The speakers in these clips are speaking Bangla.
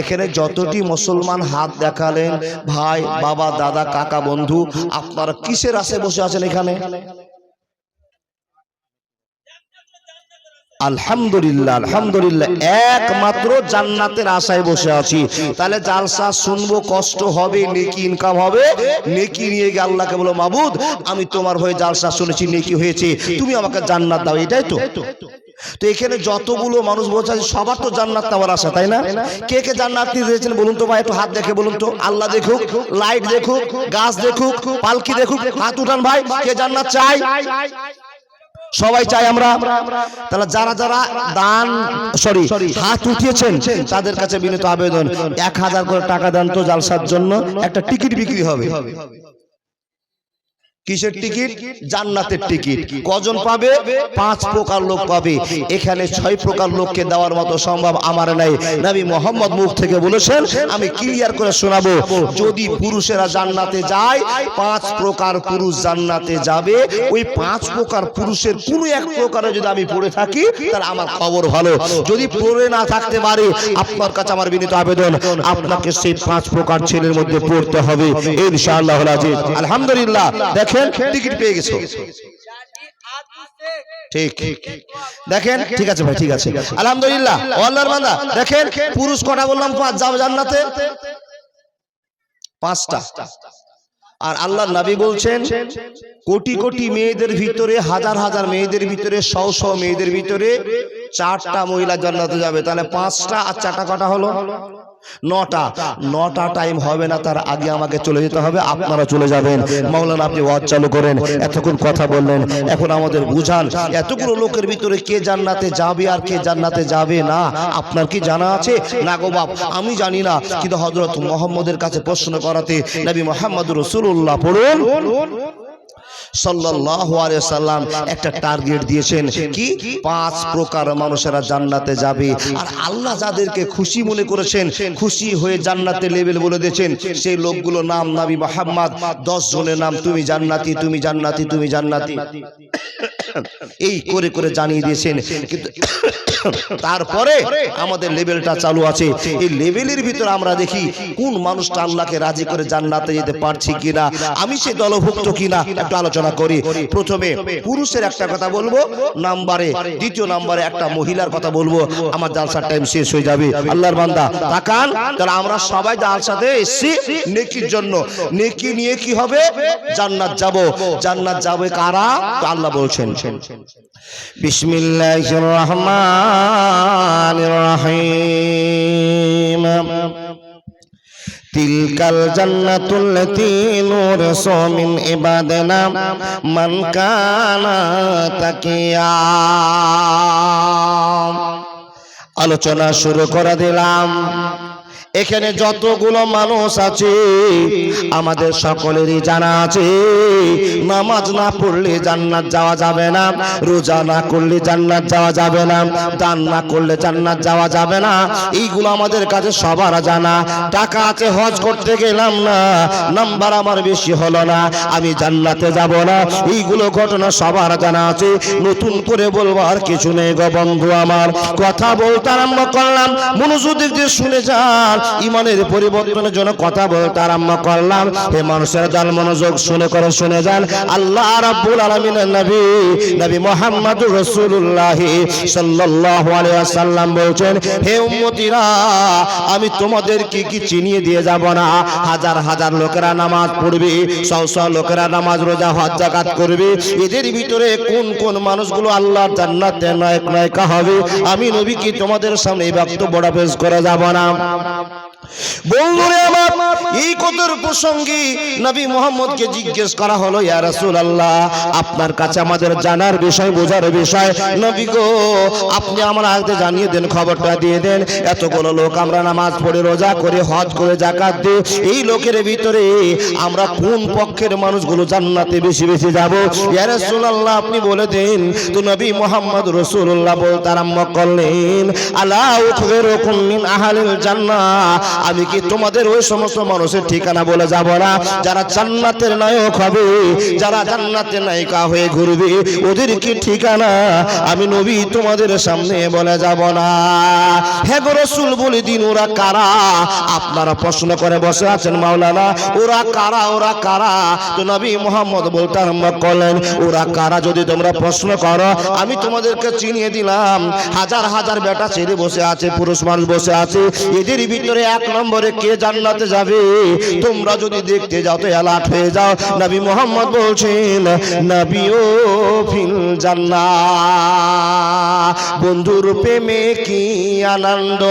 এখানে যতটি মুসলমান হাত দেখালেন, ভাই, বাবা, দাদা, কাকা, বন্ধু, আপনারা কিসের আশায় বসে আছেন এখানে? আলহামদুলিল্লাহ, আলহামদুলিল্লাহ, একমাত্র জান্নাতের আশায় বসে আছি। তাহলে জালসা শুনবো, কষ্ট হবে, নেকি ইনকাম হবে, নেকি নিয়ে গিয়ে আল্লাহকে বলো, মাবুদ আমি তোমার হয়ে জালসা শুনেছি, নেকি হয়েছে, তুমি আমাকে জান্নাত দাও, এটাই তো। তো এখানে যতগুলো মানুষ বসে আছে সবার তো জান্নাত পাওয়ার আশা, তাই না? কে কে জান্নাত দিয়েছেন বলুন তো ভাই, একটু হাত দেখে বলুন তো। আল্লাহ দেখুক, লাইট দেখুক, গাছ দেখুক, পালকি দেখুক, হাত উঠান ভাই, কে জান্নাত চাই? সবাই চাই আমরা। তাহলে যারা যারা হাত উঠিয়েছেন তাদের কাছে বিনীত আবেদন, 1000 করে টাকা দেন তো, জালসার জন্য একটা টিকিট বিক্রি হবে। কিসের টিকিট? জান্নাতের টিকিট। কজন পাবে? 5 প্রকার লোক পাবে। এখানে 6 প্রকার লোককে দেওয়ার মতো সম্ভব আমার নাই। নবী মুহাম্মদ মুখ থেকে বলেছেন, আমি ক্লিয়ার করে শোনাবো, যদি পুরুষেরা জান্নাতে যায়, 5 প্রকার পুরুষ জান্নাতে যাবে। ওই 5 প্রকার পুরুষের কোনো এক প্রকারে যদি আমি পড়ে থাকি, তাহলে আমার খবর ভালো। যদি পড়ে না থাকতে পারে, আপনার কাছে আমার বিনীত আবেদন, আপনাকে সেই 5 প্রকার ছেলের মধ্যে পড়তে হবে ইনশাআল্লাহ আজিজ। আলহামদুলিল্লাহ, দেখেন টিকিট পেয়ে গেছো, ঠিক দেখেন, ঠিক আছে ভাই, ঠিক আছে, আলহামদুলিল্লাহ। আল্লাহর বান্দা দেখেন, পুরুষ কটা বললাম? 5 যাবে জান্নাতে, 5টা। আর আল্লাহর নবী বলছেন, কোটি কোটি মেয়েদের ভিতরে, হাজার হাজার মেয়েদের ভিতরে, 100 মেয়েদের ভিতরে 4টা মহিলা জান্নাতে যাবে। তাহলে 5টা আর 4টা কটা হলো? 9টা টাইম হবে না, তার আগে আমাকে চলে যেতে হবে। আপনারা চলে যাবেন। মাওলানা আপনি ওয়াজ চালু করেন, এতক্ষণ কথা বললেন, এখন আমাদের বুঝান, এতগুলো লোকের ভিতরে কে জান্নাতে যাবে আর কে জান্নাতে যাবে না, আপনার কি জানা আছে? না গো বাপ, আমি জানি না, কিন্তু হযরত মুহাম্মদের কাছে প্রশ্ন করাতে নবী মুহাম্মদ রাসূলুল্লাহ পড়ুন সাল্লাল্লাহু আলাইহি ওয়াসাল্লাম একটা টার্গেট দিয়েছেন, কি? 5 প্রকার মানুষেরা জান্নাতে যাবে। আর আল্লাহ যাদেরকে খুশি মনে করেছেন, খুশি হয়ে জান্নাতের লেভেল বলে দিয়েছেন, সেই লোকগুলো নাম নবী মুহাম্মদ 10 জনের নাম, তুমি জান্নাতি, তুমি জান্নাতি, তুমি জান্নাতি, এই করে করে জানিয়ে দিয়েছেন। কিন্তু তারপরে আমাদের লেভেলটা চালু আছে। এই লেভেলের ভিতরে আমরা দেখি কোন মানুষটা আল্লাহকে রাজি করে জান্নাতে যেতে পারছি কিনা, আমি সে দলভুক্ত কিনা, একটু আলোচনা করি। প্রথমে পুরুষের একটা কথা বলবো, দ্বিতীয় নম্বরে একটা মহিলার কথা বলবো। আমার জালসার টাইম শেষ হয়ে যাবে। আল্লাহর বান্দা তাকান, তাহলে আমরা সবাই জালসাতে এসেছি নেকির জন্য। নেকি নিয়ে কি হবে? জান্নাত যাব। জান্নাত যাবে কারা? তো আল্লাহ বলছেন, বিসমিল্লাহির রহমানির রহিম, তিলকাল জান্নাতুল্লাতী নুরসু মিন ইবাদিনা মান কানা তাকিয়া। আলোচনা শুরু করে দিলাম। এখানে যতগুলো মানুষ আছে আমাদের সকলেরই জানা আছে, নামাজ না পড়লে জান্নাত যাওয়া যাবে না, রোজা না করলে জান্নাত যাওয়া যাবে না, দান না করলে জান্নাত যাওয়া যাবে না। এইগুলো আমাদের কাছে সবার জানা। টাকা আছে, হজ করতে গেলাম না, নাম্বার আমার বেশি হলো না, আমি জান্নাতে যাব না। এইগুলো ঘটনা সবার জানা আছে। নতুন করে বলবার কিছু নেই গো বন্ধু আমার। কথা বলতে আরম্ভ করলাম, মনোযোগ দিয়ে শুনে যান। ইমানের পরিবর্তনের জন্য কথা বলতে আরম্ভ করলাম। হে মানুষের দল, মনোযোগ শুনে যান। আল্লাহ রাব্বুল আলামিনের নবী মুহাম্মদুর রাসূলুল্লাহ সাল্লাল্লাহু আলাইহি ওয়াসাল্লাম বলেন, হে উম্মতিরা, আমি তোমাদেরকে কি চিনিয়ে দিয়ে যাব না? হাজার হাজার লোকেরা নামাজ পড়বে, 100 লোকেরা নামাজ, রোজা, হজ, যাকাত করবে। এদের ভিতরে কোন কোন মানুষগুলো আল্লাহর জান্নাতে নায়িকা হবে, আমি নবী কি তোমাদের সামনে এই বক্তব্যটা পেশ করে যাব না? বন্ধুরে আমার, এই কথার প্রসঙ্গে নবী মুহাম্মদকে জিজ্ঞেস করা হলো, ইয়া রাসূলুল্লাহ, আপনার কাছে আমাদের জানার বিষয়, বোঝার বিষয়, নবী গো আপনি আমার আগে জানিয়ে দেন, খবরটা দিয়ে দেন। এতগুলো লোক আমরা নামাজ পড়ে, রোজা করে, হজ করে, যাকাত দিই, এই লোকের ভিতরে আমরা কোন পক্ষের মানুষগুলো জান্নাতে বেশি বেশি যাব? ইয়া রাসূলুল্লাহ আপনি বলে দেন। তো নবী মুহাম্মদ রাসূলুল্লাহ বলতে আরম্ভ করলেন, আলা উখবিরুকুম মিন আহলিল জান্নাহ, আমি কি তোমাদের ওই সমস্ত মানুষের ঠিকানা বলে যাব না যারা জান্নাতের নায়ক হবে, যারা জান্নাতের নায়িকা হয়ে ঘুরবে, ওদের কি ঠিকানা আমি নবী তোমাদের সামনে বলে যাব না? হে গো রাসূল বলে দিন ওরা কারা? আপনারা প্রশ্ন করে বসে আছেন মাওলানা ওরা কারা, ওরা কারা? তো নবী মুহাম্মদ বলতে আরম্ভ করলেন ওরা কারা যদি তোমরা প্রশ্ন করো আমি তোমাদেরকে চিনিয়ে দিলাম। হাজার হাজার বেটা ছেলে বসে আছে, পুরুষ মানুষ বসে আছে, এদের ভিতরে এক নম্বরে কে জান্নাতে যাবে তোমরা যদি দেখতে যাও তো অ্যালার্ট হয়ে যাও। নবী মুহাম্মদ বলছেন নবীও ফিল জান্নাহ। বন্ধুর প্রেমে কি আনন্দ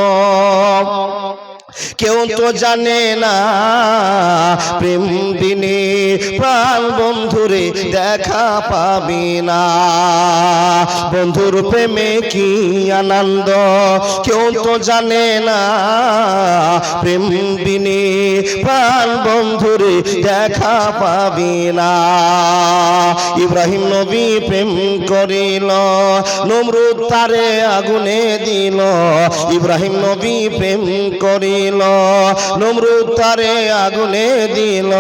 কেউ তো জানে না, প্রেম বিনে প্রাণ বন্ধুরে দেখা পাবি না। বন্ধুর প্রেমে কি আনন্দ কেউ তো জানে না, প্রেম বিনে প্রাণ বন্ধুরে দেখা পাবি না। ইব্রাহিম নবী প্রেম করিল, নমরুদ তারে আগুনে দিল। ইব্রাহিম নবী প্রেম করিল, নমরুদ তারে আগুনে দিল।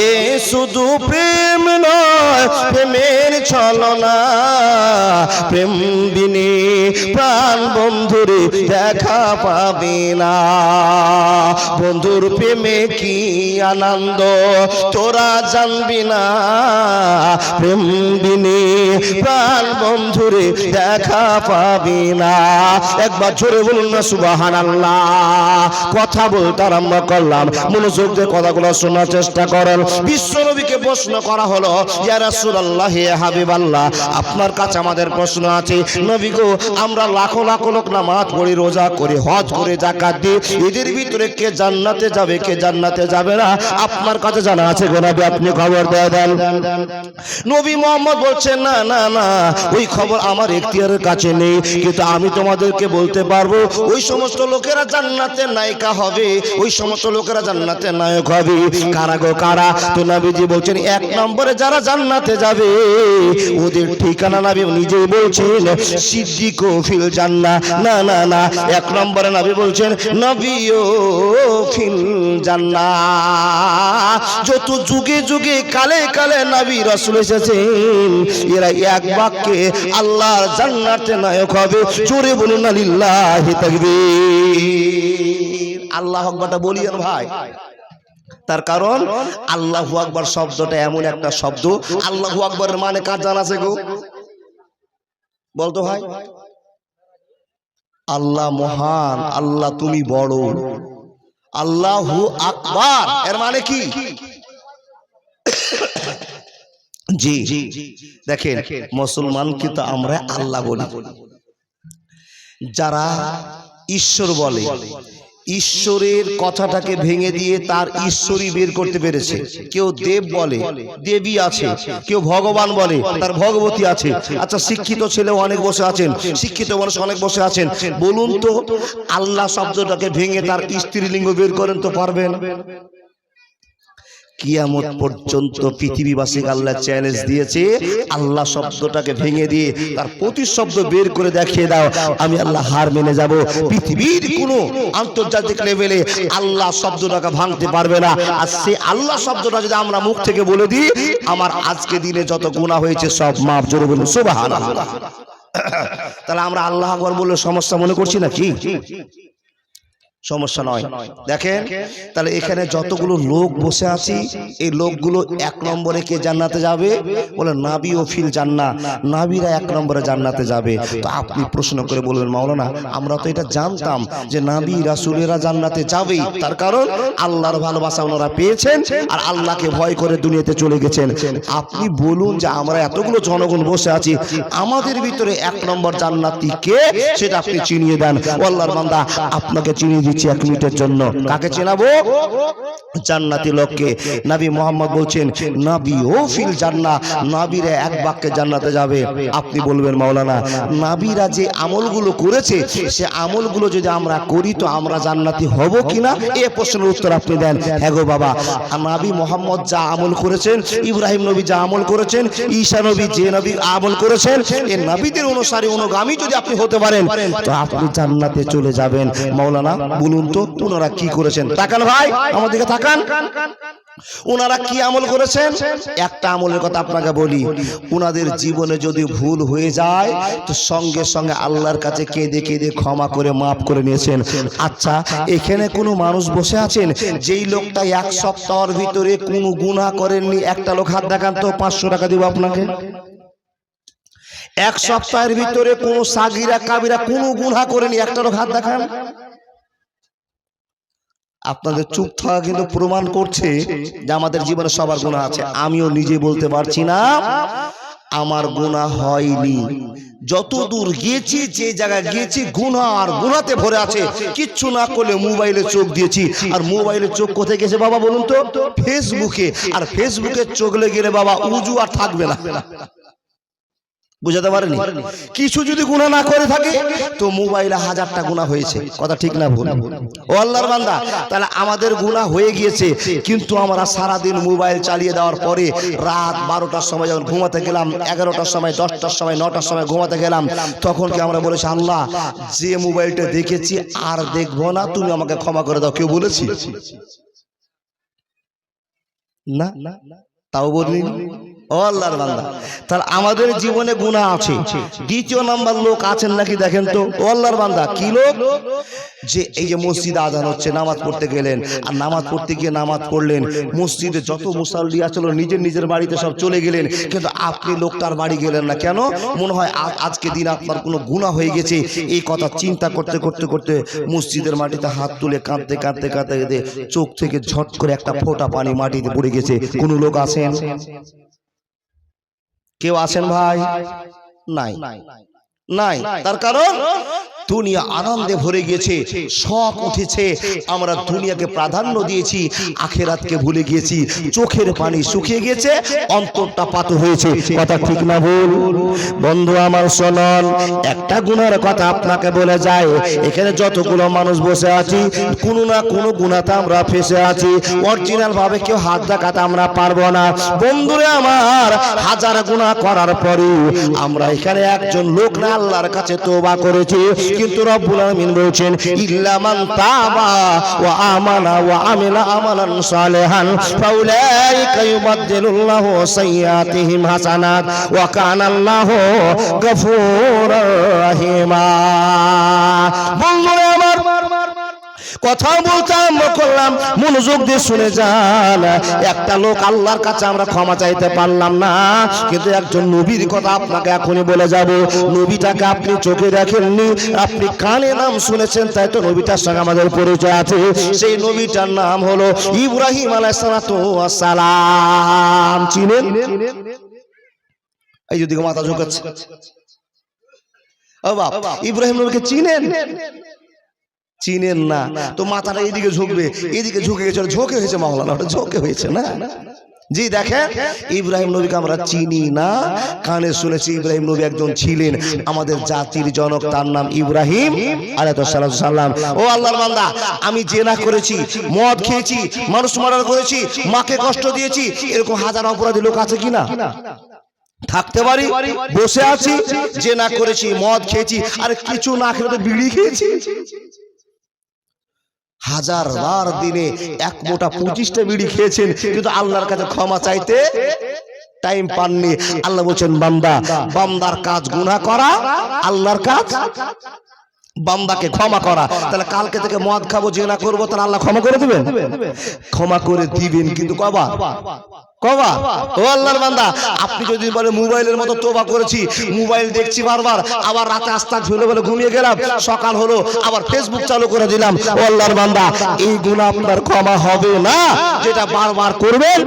এ শুধু প্রেম নয় প্রেমের ছলনা, প্রেম বিনে প্রাণ বন্ধুরে দেখা পাবে না। বন্ধুর প্রেমে কি আনন্দ তোরা জানবি না, প্রেম বিনে প্রাণ বন্ধুরে দেখা পাবি না। একবার জোরে বলুন না সুবহানাল্লাহ। কথা বলতে আরম্ভ করলাম, মনোযোগ দিয়ে কথাগুলো শোনার চেষ্টা করেন। বিশ্ব নবীকে প্রশ্ন করা হলো ইয়া রাসূলুল্লাহ ইয়া হাবিবাল্লাহ আপনার কাছে আমাদের প্রশ্ন আছে নবী গো, আমরা লাখো লাখো লোক নামাজ পড়ি, রোজা করি, হজ করে, যাকাত দিই, এদের ভিতরে কে জান্নাতে যাবে কে জান্নাতে যাবে না আপনার কাছে জানা আছে গো নবী, আপনি খবর দিয়ে দেন। নবী মুহাম্মদ বলছেন না না না ওই খবর আমার এখতিয়ারের কাছে নেই, কিন্তু আমি তোমাদেরকে বলতে পারবো ওই সমস্ত লোকেরা জান্নাতের নায়িকা হবে, ওই সমস্ত লোকেরা জান্নাতের নায়ক হবে। কারা গো কারা? তো নবীজি বলছেন এক নম্বরে যারা জান্নাতে যাবে ওদের ঠিকানা নবী নিজেই বলছেন সিদ্দিক ফিল জান্নাহ। না না না এক নম্বরে নবী বলছেন নবীও ফিল জান্নাহ। যত যুগে যুগে কালে কালে নবী রাসূল এসেছেন এরা এক বাক্যে আল্লাহর জান্নাতের নায়ক হবে। জোরে বলুন না লিল্লাহি তাকবীর। আল্লাহু আকবারটা বলিয়েন ভাই, তার কারণ আল্লাহু আকবার শব্দটা এমন একটা শব্দ, আল্লাহু আকবারের মানে কার জানা আছে গো? বলতো ভাই। আল্লাহ মহান, আল্লাহ তুমি বড়, আল্লাহু আকবার এর মানে কি? জি দেখেন মুসলমানকে তো আমরা আল্লাহ বলি, যারা ঈশ্বর বলে ঈশ্বরের কথাটাকে ভেঙে দিয়ে তার ঈশ্বরই বের করতে পেরেছে। কেউ দেব বলে দেবী আছে, কেউ ভগবান বলে তার ভগবতী আছে। আচ্ছা শিক্ষিত ছেলে অনেক বসে আছেন, শিক্ষিত মানুষ অনেক বসে আছেন, বলুন তো আল্লাহ শব্দটাকে ভেঙে তার স্ত্রীলিঙ্গ বের করেন তো পারবেন? কিয়ামত পর্যন্ত পৃথিবীবাসীকে আল্লাহ চ্যালেঞ্জ দিয়েছে আল্লাহ শব্দটাকে ভেঙে দিয়ে তার প্রতিশব্দ বের করে দেখিয়ে দাও, আমি আল্লাহ হার মেনে যাব। পৃথিবীর কোনো আন্তর্জাতিক লেভেলে আল্লাহ শব্দটাকে ভাঙতে পারবে না। আর সে আল্লাহ শব্দটা যদি আমরা মুখ থেকে বলে দিই আমার আজকে দিনে যত গুনাহ হয়েছে সব মাফ। জোরে বলুন সুবহানাল্লাহ। তাহলে আমরা আল্লাহ আকবার বলে সমস্যা মনে করছি নাকি? সমস্যা নয়। দেখেন তাহলে এখানে যতগুলো লোক বসে আছি এই লোকগুলো এক নম্বরে কে জান্নাতে যাবে? বলে নাবি ও ফিল জান্নাহ, নাবিরা এক নম্বরে জান্নাতে যাবে। তো আপনি প্রশ্ন করে বলবেন মাওলানা আমরা তো এটা জানতাম যে নাবি রাসূলেরা জান্নাতে যাবেই, তার কারণ আল্লাহর ভালোবাসা ওনারা পেয়েছেন আর আল্লাহকে ভয় করে দুনিয়াতে চলে গেছেন। আপনি বলুন যে আমরা এতগুলো জনগণ বসে আছি আমাদের ভিতরে এক নম্বর জান্নাতি কে সেটা আপনি চিনিয়ে দেন। আল্লাহর বান্দা আপনাকে চিনিয়ে দিচ্ছি এক মিনিটের জন্য। কাকে চেনাবো? জান্নাতি লোককে। নবী মুহাম্মদ বলছেন নবী ও ফিল জান্নাহ, নবীরা এক বাক্যে জান্নাতে যাবে। আপনি বলবেন মাওলানা নবীরা যে আমলগুলো করেছে সে আমলগুলো যদি আমরা করি তো আমরা জান্নাতি হব কিনা? এই প্রশ্নের উত্তর আপনি দেন। হ্যাঁ গো বাবা, নবী মুহাম্মদ যা আমল করেছেন, ইব্রাহিম নবী যা আমল করেছেন, ঈসা নবী যে নবী আমল করেছেন, এই নবীদের অনুসারী অনুগামী যদি আপনি হতে পারেন তো আপনি জান্নাতে চলে যাবেন। মাওলানা বলুন তো ওনারা কি করেছেন? তাকান ভাই, আমার দিকে তাকান। ওনারা কি আমল করেছেন? একটা আমলের কথা আপনাকে বলি, ওনাদের জীবনে যদি ভুল হয়ে যায় তো সঙ্গে সঙ্গে আল্লাহর কাছে কেঁদে কেঁদে ক্ষমা করে মাফ করে নিয়েছেন। আচ্ছা, এখানে কোনো মানুষ বসে আছেন যেই লোকটা এক সপ্তাহের ভিতরে কোনো গুনাহ করেননি? একটা লোক হাত দেখান তো, 500 টাকা দিব আপনাকে। এক সপ্তাহের ভিতরে কোনো সাগিরা কাবিরা কোনো গুনাহ করেনি, একটা লোক হাত দেখান। আপনাদের চুপ থাকা কিন্তু প্রমাণ করছে যে আমাদের জীবনে সবার গুনাহ আছে। আমিও নিজে বলতে পারছি না আমার গুনাহ হয়নি। যতদূর গিয়েছি, যে জায়গায় গিয়েছি, গুনাহ আর গুনাহতে ভরে আছে। কিচ্ছু না করলে মোবাইলে চোখ দিয়েছি, আর মোবাইলে চোখ কোথায় গেছে বাবা বলুন তো? ফেসবুকে। আর ফেসবুকে চোখ লেগে গেলে বাবা উজু আর থাকবে না। বুঝাতে পারেনি? কিছু যদি গুনাহ না করে থাকে তো মোবাইলে 1000টা গুনাহ হয়েছে, কথা ঠিক না ভুল? ও আল্লাহর বান্দা, তাহলে আমাদের গুনাহ হয়ে গিয়েছে, কিন্তু আমরা সারা দিন মোবাইল চালিয়ে দেওয়ার পরে রাত 12টার সময় যখন ঘুমাতে গেলাম, 11টার সময়, 10টার সময়, 9টার সময় ঘুমাতে গেলাম, তখন কি আমরা বলেছি আল্লাহ যে মোবাইলটা দেখেছি আর দেখবো না, তুমি আমাকে ক্ষমা করে দাও? কেউ বলেছি? না, তাও বলিনি। ও আল্লাহর বান্দা, তাহলে আমাদের জীবনে গুনাহ আছে। দ্বিতীয় নাম্বার লোক আছেন নাকি দেখেন তো? ও আল্লাহর বান্দা, কি লোক? যে এই যে মসজিদে আজান হচ্ছে, নামাজ পড়তে গেলেন, আর নামাজ পড়তে গিয়ে নামাজ পড়লেন, মসজিদে যত মুসাল্লি আছিল নিজের নিজের বাড়িতে সব চলে গেলেন, কিন্তু আপনি লোকটার বাড়ি গেলেন না কেন? মনে হয় আজকে দিন আপনার কোনো গুনাহ হয়ে গেছে। এই কথা চিন্তা করতে করতে করতে মসজিদের মাটিতে হাত তুলে কাঁদতে কাঁদতে কাঁদতে চোখ থেকে ঝট করে একটা ফোঁটা পানি মাটিতে পড়ে গেছে। কোন লোক আছেন? কেউ আছেন ভাই? নাই, নাই। তার কারণ দুনিয়া আনন্দে ভরে গিয়েছে, শখ উঠেছে, আমরা দুনিয়াকে প্রাধান্য দিয়েছি, আখেরাতকে ভুলে গিয়েছি। চোখের পানি শুকিয়ে গেছে, অন্তরটা পাতু হয়েছে, কথা ঠিক না ভুল? বন্ধু আমার শুনুন, একটা গুনার কথা আপনাকে বলে যায়, এখানে যতগুলো মানুষ বসে আছি কোনো না কোনো গুনাতে আমরা ফেসে আছি। অরিজিনাল ভাবে কেউ হাত দেখাতে আমরা পারবো না। বন্ধুরে আমার, হাজার গুনাহ করার পরে আমরা এখানে একজন লোক না আল্লাহর কাছে তওবা করেছি, কিন্তু রব্বুল আলামিন বলেছেন ইল্লা মান তাবা ওয়া আমানা ওয়া আমিলা আমালান সালিহান ফাউলাইকা ইউবাদদিলুল্লাহু সাইয়্যাতিহিম হাসানাত ওয়া কানা আল্লাহু গফুরুর রহিমা। বন্ধুরা আমার, কথা বলতে আরম্ভ করলাম, মনোযোগ দিয়ে শুনে যান। একটা লোক আল্লাহর কাছে আমরা ক্ষমা চাইতে পারলাম না, কিন্তু একজন নবীর কথা আপনাকে এখনই বলে যাব। নবীটাকে আপনি চোখে দেখেননি, আপনি কানে নাম শুনেছেন, তাই তো নবীটার সঙ্গে আমাদের পরিচয় আছে। সেই নবীটার নাম হলো ইব্রাহিম আলাইহিস সালাম। চিনেন? এই যদি মাথা ঝুঁকাচ্ছে, ও বাবা, ইব্রাহিম নবীকে চিনেন? চিনেন না তো মাথাটা এদিকে ঝুঁকবে, এদিকে ঝুঁকে গেছে, ঝোঁকে হয়েছে মাওলানা, ওটা ঝোঁকে হয়েছে না। জি দেখেন, ইব্রাহিম নবীকে আমরা চিনি না, কানে শুনেছি ইব্রাহিম নবী একজন ছিলেন, আমাদের জাতির জনক, তার নাম ইব্রাহিম আলাইহিস সালাম। ও আল্লাহর বান্দা, আমি জেনা করেছি, মদ খেয়েছি, মানুষ মার্ডার করেছি, মাকে কষ্ট দিয়েছি, এরকম হাজার অপরাধী লোক আছে কিনা? থাকতে পারি। বসে আছি, জেনা করেছি, মদ খেয়েছি, আর কিছু না খেলে তো বিড়ি খেয়েছি। হাজার বার দিনে এক মোটা 25টা বিড়ি খেয়েছেন, কিন্তু আল্লাহর কাছে ক্ষমা চাইতে টাইম পাননি। আল্লাহ বলছেন বান্দা, বান্দার কাজ গুনাহ করা, আল্লাহর কাজ বান্দাকে ক্ষমা করা। তাহলে কালকে থেকে মদ খাবো, জেনা করবো, তাহলে আল্লাহ ক্ষমা করে দিবেন? ক্ষমা করে দিবেন, কিন্তু কবার? কবার? ও আল্লাহর বান্দা, আপনি যদি বলে মোবাইলের মতো তওবা করেছি, মোবাইল দেখছি বারবার, আবার রাতে আস্তাগফিরুল্লাহ বলে ঘুমিয়ে গেলাম, সকাল হলো আবার ফেসবুক চালু করে দিলাম, ও আল্লাহর বান্দা, এই গুনাহ আপনার ক্ষমা হবে না। যেটা বারবার করবেন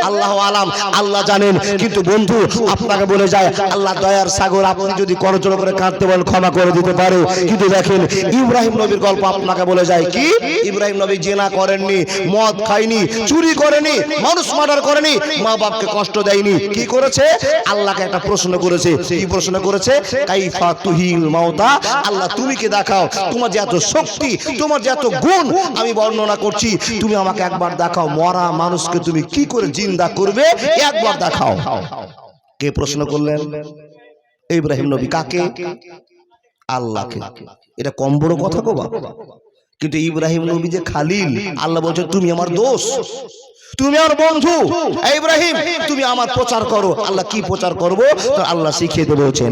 আল্লাহু আলাম, আল্লাহ জানেন। কিন্তু বন্ধু আপনাকে বলে যায়, আল্লাহ দয়ার সাগর, আপনি যদি করজোড় করে কাঁদতে বলেন ক্ষমা করে দিতে পারে। কিন্তু দেখেন ইব্রাহিম নবীর গল্প আপনাকে বলে যায় কি, ইব্রাহিম নবী জেনা করেননি, মদ খায়নি, চুরি করেনি, মানুষ মার্ডার করেনি, মা বাপকে কষ্ট দেয়নি। কি করেছে? আল্লাহকে একটা প্রশ্ন করেছে। কি প্রশ্ন করেছে? কাইফা তুহিল মাউতা, আল্লাহ তুমি কে দেখাও, তোমার যে এত শক্তি, তোমার যে এত গুণ আমি বর্ণনা করছি, তুমি আমাকে একবার দেখাও, মরা মানুষকে তুমি কি করে জিন্দা করবে, একবার দেখাও। কে প্রশ্ন করলেন? ইব্রাহিম নবী। কাকে? আল্লাহকে। এটা কম বড় কথা গো বাবা? কিন্তু ইব্রাহিম নবী যে খালিল, আল্লাহ বলছে তুমি আমার দোস্ত, তুমি আমার বন্ধু। ইব্রাহিম তুমি আমার প্রচার করো। আল্লাহ কি প্রচার করব? তো আল্লাহ শিখিয়ে দেবে বলছেন,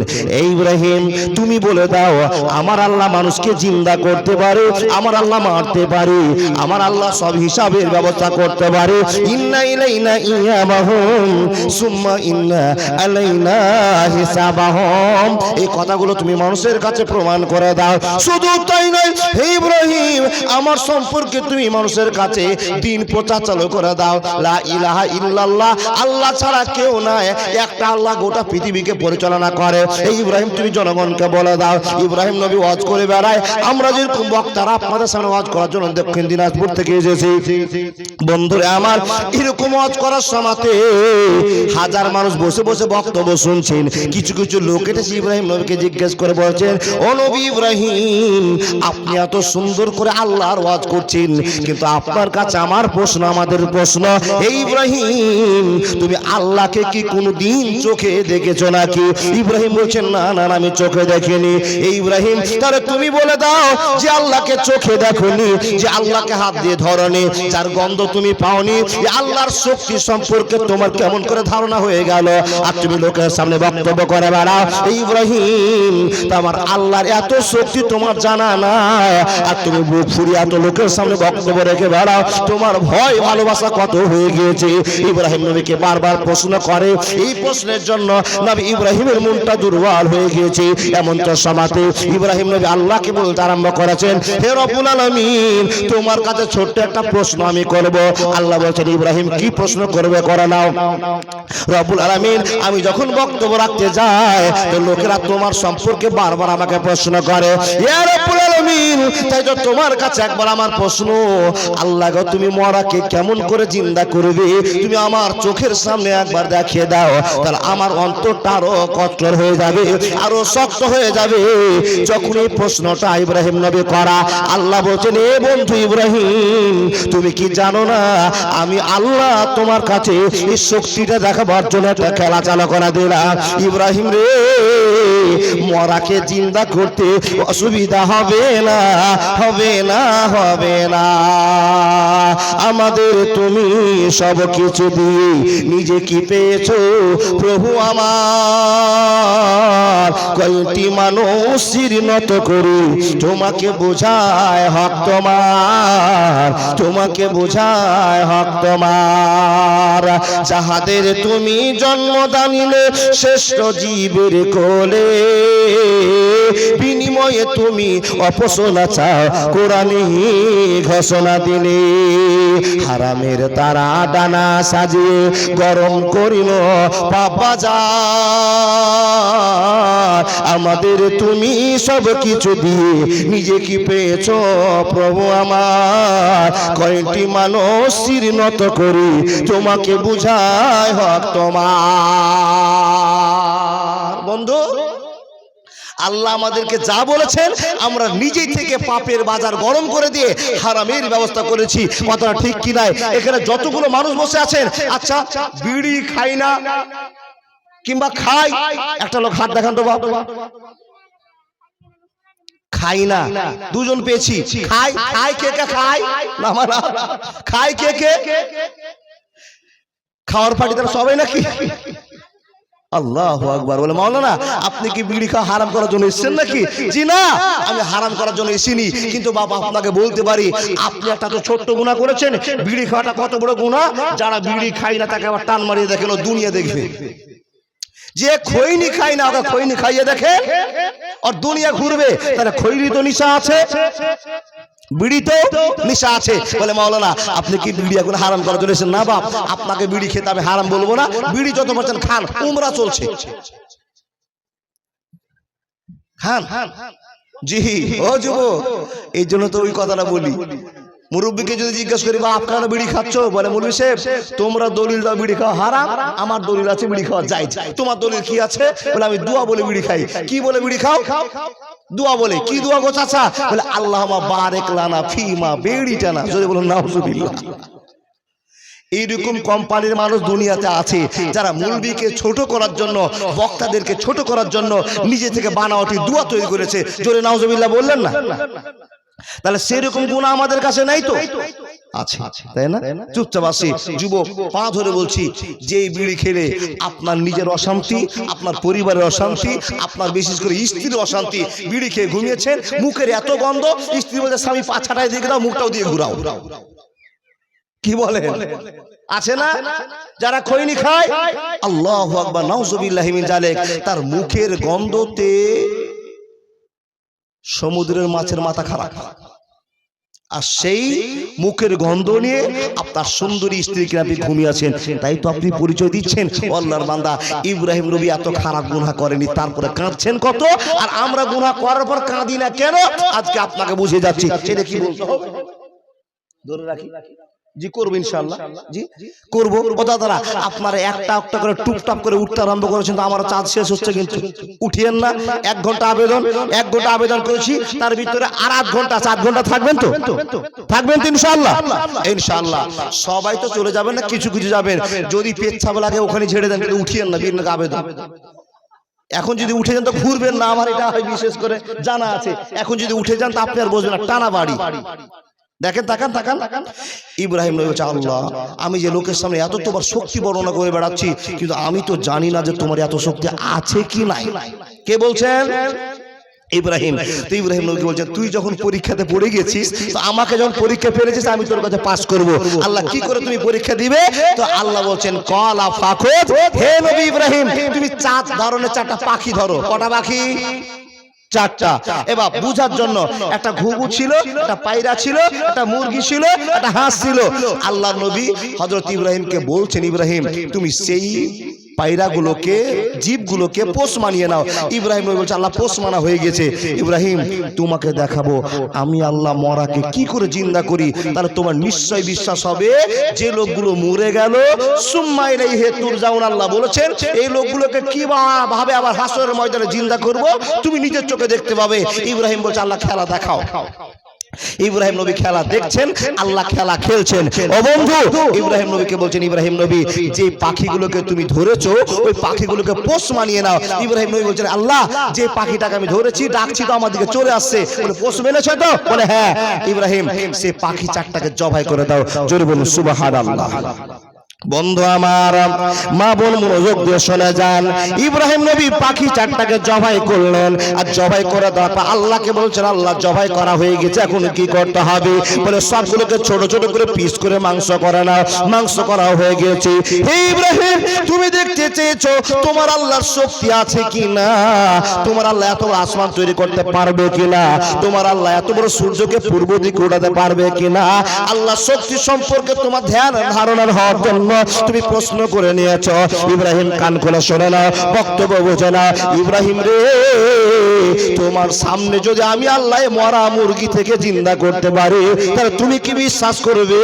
ইব্রাহিম তুমি বলে দাও আমার আল্লাহ মানুষকে জিন্দা করতে পারে, আমার আল্লাহ মারতে পারে, আমার আল্লাহ সব হিসাবের ব্যবস্থা করতে পারে। ইন্না ইলাইনা ইয়াবাহুম সুম্মা ইন্না আলাইনা হিসাবাহুম। এই কথাগুলো তুমি মানুষের কাছে প্রমাণ করে দাও। শুধু তাই নয় হে ইব্রাহিম, আমার সম্পর্কে তুমি মানুষের কাছে দিন প্রচার চালু করে দাও। লা ইলাহা ইল্লাল্লাহ, আল্লাহ ছাড়া কেউ নাই, একটা আল্লাহ গোটা পৃথিবীকে পরিচালনা করে। এই ইব্রাহিম তুমি জনগণকে বলে দাও। ইব্রাহিম নবী ওয়াজ করে বেড়ায়। আমরা যেরকম বক্তারা আপনাদের সামনে ওয়াজ করার জন্য দক্ষিণ দিনাজপুর থেকে এসেছি, বন্ধুরা আমার, এরকম ওয়াজ করার সময়তে হাজার মানুষ বসে বসে বক্তব্য শুনছেন। কিছু কিছু লোক এসে ইব্রাহিম নবীকে জিজ্ঞেস করে বলছেন, ও নবী ইব্রাহিম আপনি এত সুন্দর করে আল্লাহর ওয়াজ করছেন, কিন্তু আপনার কাছে আমার প্রশ্ন, আমাদের প্রশ্ন, এই ইব্রাহিম তুমি আল্লাহকে কি কোনদিন চোখে দেখেছো নাকি? ইব্রাহিম বলছেন না না আমি চোখে দেখিনি। এই ইব্রাহিম তাহলে তুমি বলে দাও যে আল্লাহকে চোখে দেখোনি, যে আল্লাহকে হাত দিয়ে ধরনি, যার গন্ধ তুমি পাওনি, এই আল্লাহর শক্তি সম্পর্কে তোমার কেমন করে ধারণা হয়ে গেল? আর তুমি লোকের সামনে বক্তব্য করে বেড়াও। এই ইব্রাহিম তোমার আল্লাহর এত শক্তি তোমার জানা নাই, আর তুমি বুক ফুরিয়ে এত লোকের সামনে বক্তব্য রেখে বেড়াও। তোমার ভয় ভালোবাসা কত হয়ে গিয়েছে? ইব্রাহিম নবীকে বারবার প্রশ্ন করে। এই প্রশ্নের জন্য নবী ইব্রাহিমের মনটা দুর্বল হয়ে গিয়েছে। এমন তো সমাতে ইব্রাহিম নবী আল্লাহকে বলতে আরম্ভ করেছেন, হে রব্বুল আলামিন তোমার কাছে ছোট্ট একটা প্রশ্ন আমি করব। আল্লাহ বলছেন, ইব্রাহিম কি প্রশ্ন করবে করে নাও। রব্বুল আলামিন আমি যখন বক্তব্য রাখতে যাই তো লোকেরা তোমার সম্পর্কে বারবার আমাকে প্রশ্ন করে, ইয়া রব্বুল আলামিন তাই তো তোমার কাছে একবার আমার প্রশ্ন, আল্লাহ গো তুমি মরাকে কেমন করে জিন্দা করবে? তুমি আমার চোখের সামনে একবার দেখিয়ে দাও, তাহলে আমার অন্তরটা আরো কঠোর হয়ে যাবে, আরো শক্ত হয়ে যাবে। যখন এই প্রশ্নটা ইব্রাহিম নবী করা, আল্লাহ বলছেন, এ বন্ধু ইব্রাহিম তুমি কি জানো না আমি আল্লাহ তোমার কাছে এই শক্তিটা দেখাবার জন্য একটা খেলা চালু করে দিলাম। ইব্রাহিম রে মরাকে জিন্দা করতে অসুবিধা হবে না, হবে না, হবে না। আমাদের তুমি সব কিছু দিয়ে নিজে কি পেয়েছো প্রভু আমার? কয়টি মানুষ শির নত করি তোমাকে বোঝায় হক তোমার, তোমাকে বোঝায় হক তোমার। যাহাদের তুমি জন্মদান নিলে শ্রেষ্ঠ জীবের কোলে, বিনিময়ে তুমি অপসনা চাও কোরআনে ঘোষণা দিলে। হারামের তারা ডানা সাজিয়ে গরম করিল পাপা যা, আমাদের তুমি সব কিছু দিয়ে নিজে কি পেয়েছো প্রভু আমার? কয়টি মানুষ শির নত করি তোমাকে বুঝায় হক তোমার। বন্ধু আল্লাহ আমাদেরকে যা বলেছেন আমরা নিজেই থেকে পাপের বাজার গরম করে দিয়ে হারামের ব্যবস্থা করেছি। কথাটা ঠিক কি নাই? এখানে যতগুলো মানুষ বসে আছেন, আচ্ছা বিড়ি খাই না কিংবা খাই, একটা লোক হাত দেখান তো বাবা। খাই না দুজন পেয়েছি। খাই খাই কে কে খাই না মারা খাই কে কে? খাওয়ার পার্টি তারা সবাই নাকি? আল্লাহু আকবার। বলে মাওলানা আপনি কি বিড়ি খাওয়া হারাম করার জন্য এসেছেন নাকি? জি না, আমি হারাম করার জন্য এসিনি, কিন্তু বাবা আপনাকে বলতে পারি আপনি একটা তো ছোট্ট গুনাহ করেছেন। বিড়ি খাওয়াটা কত বড় গুনাহ, যারা বিড়ি খায় না তাকে আবার টান মারিয়ে দেখেন ও দুনিয়া দেখবে। যে খৈনি খায় না ওকে খৈনি খাইয়ে দেখে আর দুনিয়া ঘুরবে। তাহলে খৈরি তো নিশা আছে, বিড়িতে নিশা আছে। বলে মাওলানা আপনি কি বিড়ি এখন হারাম করার জন্য এসেছেন? না বাপ, আপনাকে বিড়ি খেতে আমি হারাম বলবো না, বিড়ি যত পারছেন খান, উমরা চলছে খান। জি ও যুবক, এই জন্য তো ওই কথাটা বলি। মুরব্বীকে যদি জিজ্ঞেস করি বা আপনারা বিড়ি খাচ্ছ, বলে মৌলভী সাহেব তোমরা দলিল দাও বিড়ি খাওয়া হারাম, আমার দলিল আছে বিড়ি খাওয়া জায়েজ। তোমার দলিল কি আছে? বলে আমি দুয়া বলে বিড়ি খাই। কি বলে বিড়ি খাও? দুয়া বলে। কি দুয়া গো চাচা? বলে আল্লাহুম্মা বারিক লানা ফিমা বিড়িটা না। যদি বলুন নাউজুবিল্লাহ। এইরকম কোম্পানির মানুষ দুনিয়াতে আছে যারা মুলবিকে ছোট করার জন্য, বক্তাদেরকে ছোট করার জন্য নিজে থেকে বানাওয়াটি দুয়া তৈরি করেছে। জোরে নাউজুবিল্লাহ বললেন না? তাহলে সেরকম গুনাহ আমাদের কাছে নাই তো? আছে, তাই না? চুপচাপ আসি যুবক, পা ধরে বলছি, যে বিড়ি খেলে আপনার নিজের অশান্তি, আপনার পরিবারের অশান্তি, আপনার বিশেষ করে স্ত্রীর অশান্তি, বিড়ি খেয়ে ঘুমিয়েছেন, মুখের এত গন্ধ, স্ত্রী বলছে স্বামী পাছাটায় দিয়ে দাও, মুখটাও দিয়ে ঘুরাও, কি বলেন? আছে না? যারা খৈনি খায়, আল্লাহু আকবার, নাউজুবিল্লাহি মিন যালিক, তার মুখের গন্ধতে সমুদ্রের মাছের মাথা খারাপ, আর সেই মুখের গন্ধ নিয়ে আপনার সুন্দরী স্ত্রীকে আপনি ঘুমিয়েছেন, তাই তো আপনি পরিচয় দিচ্ছেন আল্লাহর বান্দা। ইব্রাহিম নবী এত খারাপ গুনাহ করেনি, তারপরে কাঁদছেন কত, আর আমরা গুনাহ করার পর কাঁদি না কেন? আজকে আপনাকে বুঝে যাচ্ছি, সেটা কি বলতে হবে? ধরে রাখি, জি করবো ইনশাআল্লাহ, জি করবো। ও দাদারা, আপনারা একটা একটা করে টুপটাপ করে উঠতে আরম্ভ করেছেন, তো আমার চাঁদ শেষ হচ্ছে, কিন্তু উঠিয়েন না। 1 ঘন্টা আবেদন করেছি, তার ভিতরে আর 8 ঘন্টা, 4 ঘন্টা থাকবেন তো? থাকবেন তো ইনশাআল্লাহ? ইনশাআল্লাহ। সবাই তো চলে যাবেন না, কিছু কিছু যাবেন। যদি পেচ্ছাপ লাগে ওখানে ছেড়ে দেন, উঠিয়েন না বিনা আবেদন। এখন যদি উঠে যান তো ঘুরবেন না, আমার এটা বিশেষ করে জানা আছে। এখন যদি উঠে যান তো আপনি আর বসবেন না, টানা বাড়ি। দেখেন, তাকান। ইব্রাহিম নবী বলছে, আল্লাহ, আমি যে লোকের সামনে এত তোমার শক্তি বর্ণনা করে বেড়াচ্ছি, কিন্তু আমি তো জানি না যে তোমার এত শক্তি আছে কি নাই। কে বলছেন? ইব্রাহিম। তো ইব্রাহিম নবী বলছেন, তুই যখন পরীক্ষাতে পড়ে গেছিস, তো আমাকে যখন পরীক্ষা ফেলেছিস, আমি তোর কাছে পাস করব। আল্লাহ, কি করে তুমি পরীক্ষা দিবে? তো আল্লাহ বলছেন, কলা ফাখুদ, হে নবী ইব্রাহিম, তুমি 4 ধরনের 4টা পাখি ধরো। কটা পাখি? 4টা। এবার বুঝার জন্য, একটা ঘুঘু ছিল, একটা পায়রা ছিল, একটা মুরগি ছিল, একটা হাঁস ছিল। আল্লাহ নবী হযরত ইব্রাহিমকে বলছেন, ইব্রাহিম, তুমি সেই পায়রাগুলোকে, জীবগুলোকে পোষ মানিয়ে নাও। ইব্রাহিম নবী বলছে, আল্লাহ পোষ মানা হয়ে গেছে। ইব্রাহিম, তোমাকে দেখাবো আমি আল্লাহ মরাকে কি করে জিন্দা করি, তাহলে তোমার নিশ্চয় বিশ্বাস হবে। যে লোকগুলো মরে গেল, সুম্মা ইলাইহি তুরজাউন, আল্লাহ বলেছেন এই লোকগুলোকে কি ভাবে আবার হাসরের ময়দানে জিন্দা করব, তুমি নিজের চোখে দেখতে পাবে। ইব্রাহিম বলছে, আল্লাহ খেলা দেখাও। ইব্রাহিম নবী খেলা দেখছেন, আল্লাহ খেলা খেলছেন। ও বন্ধু, ইব্রাহিম নবীকে বলছেন, ইব্রাহিম নবী, যে পাখিগুলোকে তুমি ধরেছো, ওই পাখিগুলোকে পোষ মানিয়ে নাও। ইব্রাহিম নবী বলছেন, আল্লাহ, যে পাখিটাকে আমি ধরেছি, ডাকছি তো আমার দিকে চলে আসছে, বলে পোষ মেনেছো তো? বলে হ্যাঁ। ইব্রাহিম, সে পাখি 4টাকে জবাই করে দাও। জোরে বলুন সুবহানাল্লাহ। বন্ধু আমার, মা বোন মনোযোগ দিয়ে শুনে যান। ইব্রাহিম নবী পাখি 4টাকে জবাই করলেন, আর জবাই করে দেওয়ার পর আল্লাহকে বলছেন, আল্লাহ জবাই করা হয়ে গেছে, এখন কি করতে হবে? বলে সবগুলোকে ছোট ছোট করে পিস করে মাংস করে নাও। মাংস করা হয়ে গেছে। হে ইব্রাহিম, তুমি দেখতে চেয়েছো তোমার আল্লাহর শক্তি আছে কিনা, তোমার আল্লাহ এত বড় আসমান তৈরি করতে পারবে কিনা, তোমার আল্লাহ এত বড় সূর্যকে পূর্ব দিকে উঠাতে পারবে কিনা। আল্লাহ শক্তি সম্পর্কে তোমার ধ্যান ধারণা হওয়ার জন্য তুমি প্রশ্ন করে নিয়েছ। ইব্রাহিম কান খুলে শোনে না, বক্তব্য বোঝে না। ইব্রাহিম রে, তোমার সামনে যদি আমি আল্লাহ মরা মুরগি থেকে জিন্দা করতে পারি, তাহলে তুমি কি বিশ্বাস করবে?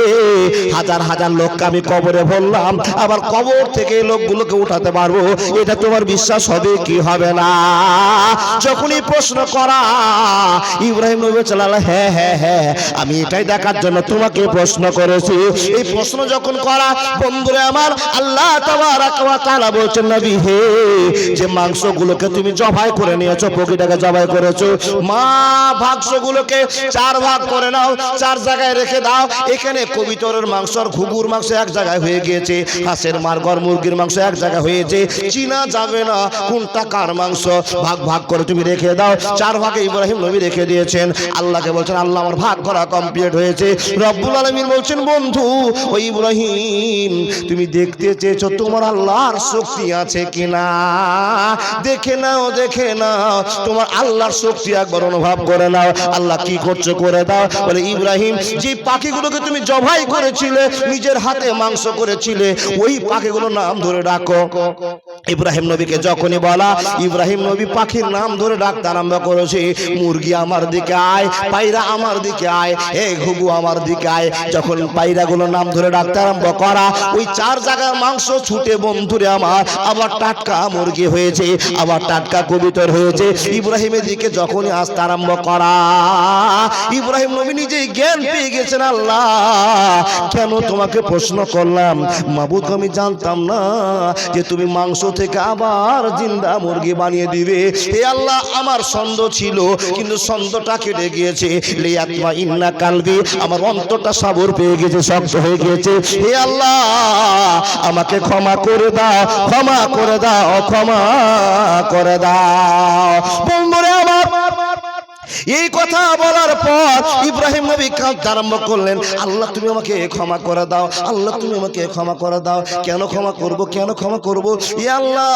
হাজার হাজার লোককে আমি কবরে ভরলাম, আবার কবর থেকে লোকগুলোকে উঠাতে পারবো, এটা তোমার বিশ্বাস হবে কি হবে না? যখনই প্রশ্ন করা, ইব্রাহিম নবী বললেন, হ্যাঁ হ্যাঁ হ্যাঁ, আমি এটাই দেখার জন্য তোমাকে প্রশ্ন করেছি। এই প্রশ্ন যখন করা, বন্ধুরা আমার, আল্লাহ তাবারাক ওয়া তাআলা বলছেন, নবী হে, যে মাংসগুলোকে তুমি জবাই করে নিয়েছো, পক্ষীটাকে জবাই করেছো, মা মাংসগুলোকে 4 ভাগ করে নাও, 4 জায়গায় রেখে দাও। এখানে কবিতরের মাংস আর ঘুঘুর মাংস এক জায়গায় হয়ে গিয়েছে, হাঁসের মারগর মুরগির মাংস এক জায়গায় হয়েছে, চিনা যাবে না কোনটা কার মাংস। ভাগ ভাগ করে তুমি রেখে দাও। 4 ভাগে ইব্রাহিম নবী রেখে দিয়েছেন। আল্লাহকে বলছেন, আল্লাহ আমার ভাগ করা কমপ্লিট হয়েছে। রব্বুল আলামিন বলছেন, বন্ধু ও ইব্রাহিম, তুমি দেখতে চেয়েছো তোমার আল্লাহর শক্তি আছে কিনা, দেখে নাও, দেখে নাও, তোমার আল্লাহর শক্তি একবার অনুভব করে নাও। আল্লাহ কি করছো করে দাও। বলে, ইব্রাহিম, যে পাখিগুলোকে তুমি জবাই করেছিলে, নিজের হাতে মাংস করেছিলে, ওই পাখিগুলোর নাম ধরে ডাকো। ইব্রাহিম নবীকে যখনই বলা, ইব্রাহিম নবী পাখির নাম ধরে ডাকতে আরম্ভ করেছে। মুরগি আমার দিকে আয়, পায়রা আমার দিকে আয়, হে ঘুঘু আমার দিকে আয়। যখন পায়রাগুলোর নাম ধরে ডাকতে আরম্ভ করা, ওই 4 জায়গার মাংস ছুটে বন্ধুরে আমার আবার টাটকা মুরগি হয়েছে, আবার টাটকা কবুতর হয়েছে। ইব্রাহিমের দিকে যখনই আসতে আরম্ভ করা, ইব্রাহিম নবী নিজেই জ্ঞান পেয়ে গেছেন। আল্লাহ কেন তোমাকে প্রশ্ন করলাম মাবুদ, আমি জানতাম না যে তুমি মাংস থেকে আবার জিন্দা মুরগি বানিয়ে দিবে। হে আল্লাহ, আমার সন্দেহ ছিল কিন্তু সন্দেহটা কেটে গিয়েছে। লিয়াতমা ইন্না কালবি, আমার অন্তরটা সাবর পেয়ে গেছে, শক্ত হয়ে গিয়েছে। হে আল্লাহ আমাকে ক্ষমা করে দাও, ক্ষমা করে দাও, ক্ষমা করে দাও। বন্ধুরে আমার, এই কথা বলার পর ইব্রাহিম নবী কাঁদতে আরম্ভ করলেন, আল্লাহ তুমি আমাকে ক্ষমা করে দাও, আল্লাহ তুমি আমাকে ক্ষমা করে দাও। কেন ক্ষমা করব, কেন ক্ষমা করব? ই আল্লাহ,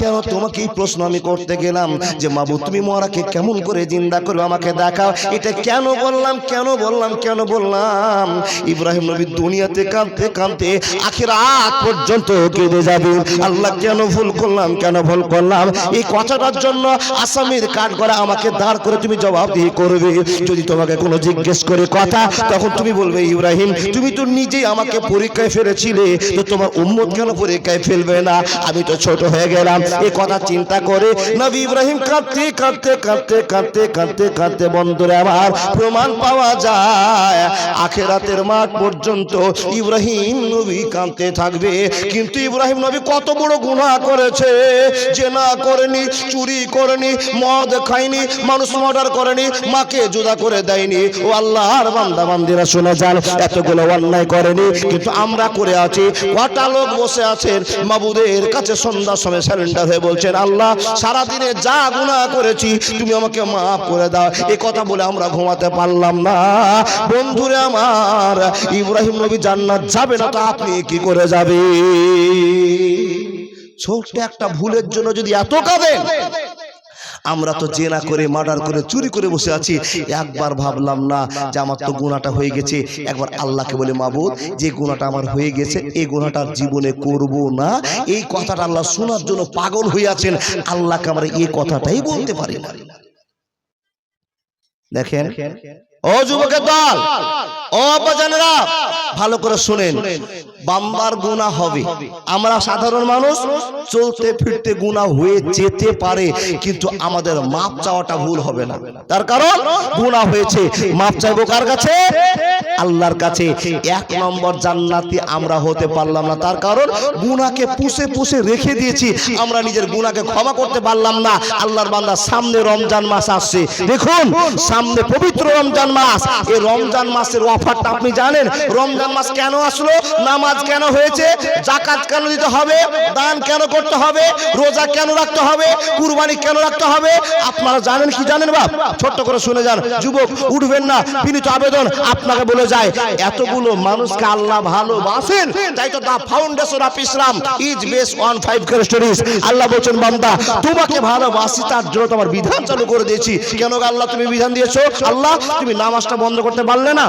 কেন তোমাকে এই প্রশ্ন আমি করতে গেলাম যে মাবুদ তুমি মরাকে কেমন করে জিন্দা করবে আমাকে দেখাও। এটা কেন বললাম, কেন বললাম, কেন বললাম? ইব্রাহিম নবী দুনিয়াতে কাঁদতে কাঁদতে আখিরাত পর্যন্ত কেঁদে যাবে। আল্লাহ কেন ভুল করলাম, কেন ভুল করলাম? এই কথাটার জন্য আসামির কাঠ করে আমাকে দাঁড় করে তুমি জবাবদিহি করবে। যদি তোমাকে কোনো জিজ্ঞেস করে কথা, তখন তুমি বলবে ইব্রাহিম তুমি তো নিজেই আমাকে পরীক্ষায় ফেলেছিলে, তো তোমার উম্মত কেন পরীক্ষায় ফেলবে না? আমি তো ছোট হয়ে গেলাম। এই কথা চিন্তা করে নবী ইব্রাহিম কাঁদতে কাঁদতে কাঁদতে কাঁদতে কাঁদতে কাঁদতে বন্ধুরে আমার প্রমাণ পাওয়া যায় আখিরাতের মাঠ পর্যন্ত ইব্রাহিম নবী কাঁদতে থাকবে। কিন্তু ইব্রাহিম নবী কত বড় গুনাহ করেছে! জেনা করেনি, চুরি করেনি, মদ খায়নি, মানুষ মার্ডার করেনি, মাকে জুদা করে দেয়নি। ও আল্লাহর বান্দা বান্দিরা শুনে যান, এতগুলো অন্যায় করেনি, কিন্তু আমরা করে আছি। কটা লোক বসে আছেন মাবুদের কাছে সন্ধ্যার সময় স্যারেন্ডার হয়ে বলছেন, আল্লাহ সারাদিনে যা গুনাহ করেছি তুমি আমাকে মাফ করে দাও। এই কথা বলে আমরা ঘুমাতে পারলাম না। বন্ধুরে আমার, ইব্রাহিম নবী জান্নাত যাবে না তো আপনি কি করে যাবে? ছোট্ট একটা ভুলের জন্য যদি এত কাঁদেন। আমরা তো জেনা করে, মার্ডার করে, চুরি করে বসে আছি। একবার ভাবলাম না যে আমার তো গুনাহটা হয়ে গেছে, একবার আল্লাহকে বলে মাবুদ যে গুনাহটা আমার হয়ে গেছে এই গুনাহটা জীবনে করব না। এই কথাটা আল্লাহ শোনার জন্য পাগল হয়ে আছেন। আল্লাহকে আমরা এই কথাটাই বলতে পারি না। দেখেন ও যুবকের দল, ও আব্বাজানেরা, ভালো করে শুনেন, বাম্বার গুনাহ হবে। আমরা সাধারণ মানুষ, চলতে ফিরতে গুনাহ হয়ে যেতে পারে, কিন্তু আমাদের মাপ চাওয়াটা ভুল হবে না। তার কারণ গুনাহ হয়েছে, মাপ চাইবো কার কাছে? আল্লাহর কাছে। 1 নম্বর জান্নাতি আমরা হতে পারলাম না, তার কারণ গুনাহকে পুষে পুষে রেখে দিয়েছি। আমরা নিজের গুনাহকে ক্ষমা করতে পারলাম না। আল্লাহর বান্দা, সামনে রমজান মাস আসছে, দেখুন সামনে পবিত্র রমজান মাস। এই রমজান মাসের অফারটা আপনি জানেন? রমজান মাস কেন আসলো? নামাজ কেন হয়েছে? যাকাত কেন দিতে হবে? দান কেন করতে হবে? রোজা কেন রাখতে হবে? কুরবানি কেন রাখতে হবে? আপনারা জানেন কি জানেন বাপ? ছোট্ট করে শুনে যান, যুবক উঠবেন না, বিনীত আবেদন আপনাকে বলে যায়, এতগুলো মানুষকে আল্লাহ ভালোবাসেন, তাই তো the foundation of Islam is based on 5 characteristics. Allah বলেন বান্দা তোমাকে ভালোবাসি, তার জন্য তোমার বিধান চালু করে দিয়েছি। কেন আল্লাহ তুমি বিধান দিয়েছো? আল্লাহ তুমি নামাজটা বন্ধ করতে পারলে না,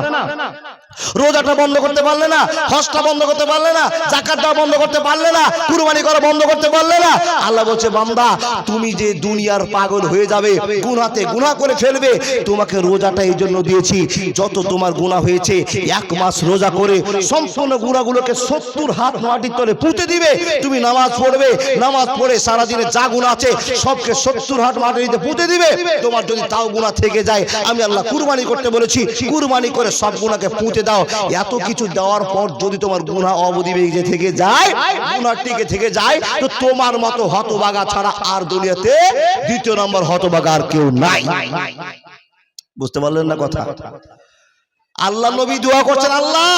রোজাটা বন্ধ করতে পারলে না, হজটা বন্ধ করতে পারলে না, যাকাতটা বন্ধ করতে পারলে না, কুরবানি করা বন্ধ করতে পারলে না। আল্লাহ বলছে বান্দা তুমি যে দুনিয়ার পাগল হয়ে যাবে, গুনাহতে গুনাহ করে ফেলবে, তোমাকে রোজাটা এই জন্য দিয়েছি। যত তোমার গুনাহ হয়েছে 1 মাস রোজা করে সম্পূর্ণ গুনাহগুলোকে 70 হাত মাটির তলে পুঁতে দিবে। তুমি নামাজ পড়বে, নামাজ পড়ে সারা দিনে যা গুনাহ আছে সবকে 70 হাত মাটিতে পুঁতে দিবে। তোমার যদি তাও গুনাহ থেকে যায়, আমি আল্লাহ কুরবানি করতে বলেছি, কুরবানি করে সব গুনাহকে পুঁতে দাও। এত কিছু দেওয়ার পর যদি তোমার গুনাহ অবধি বেঁচে থেকে যায়, গুনাহ টিকে থেকে যায়, তো তোমার মতো হতভাগা ছাড়া আর দুনিয়াতে 2 নম্বর হতভাগা আর কেউ নাই। বুঝতে পারলেন না কথা? আল্লাহ নবী দোয়া করছেন, আল্লাহ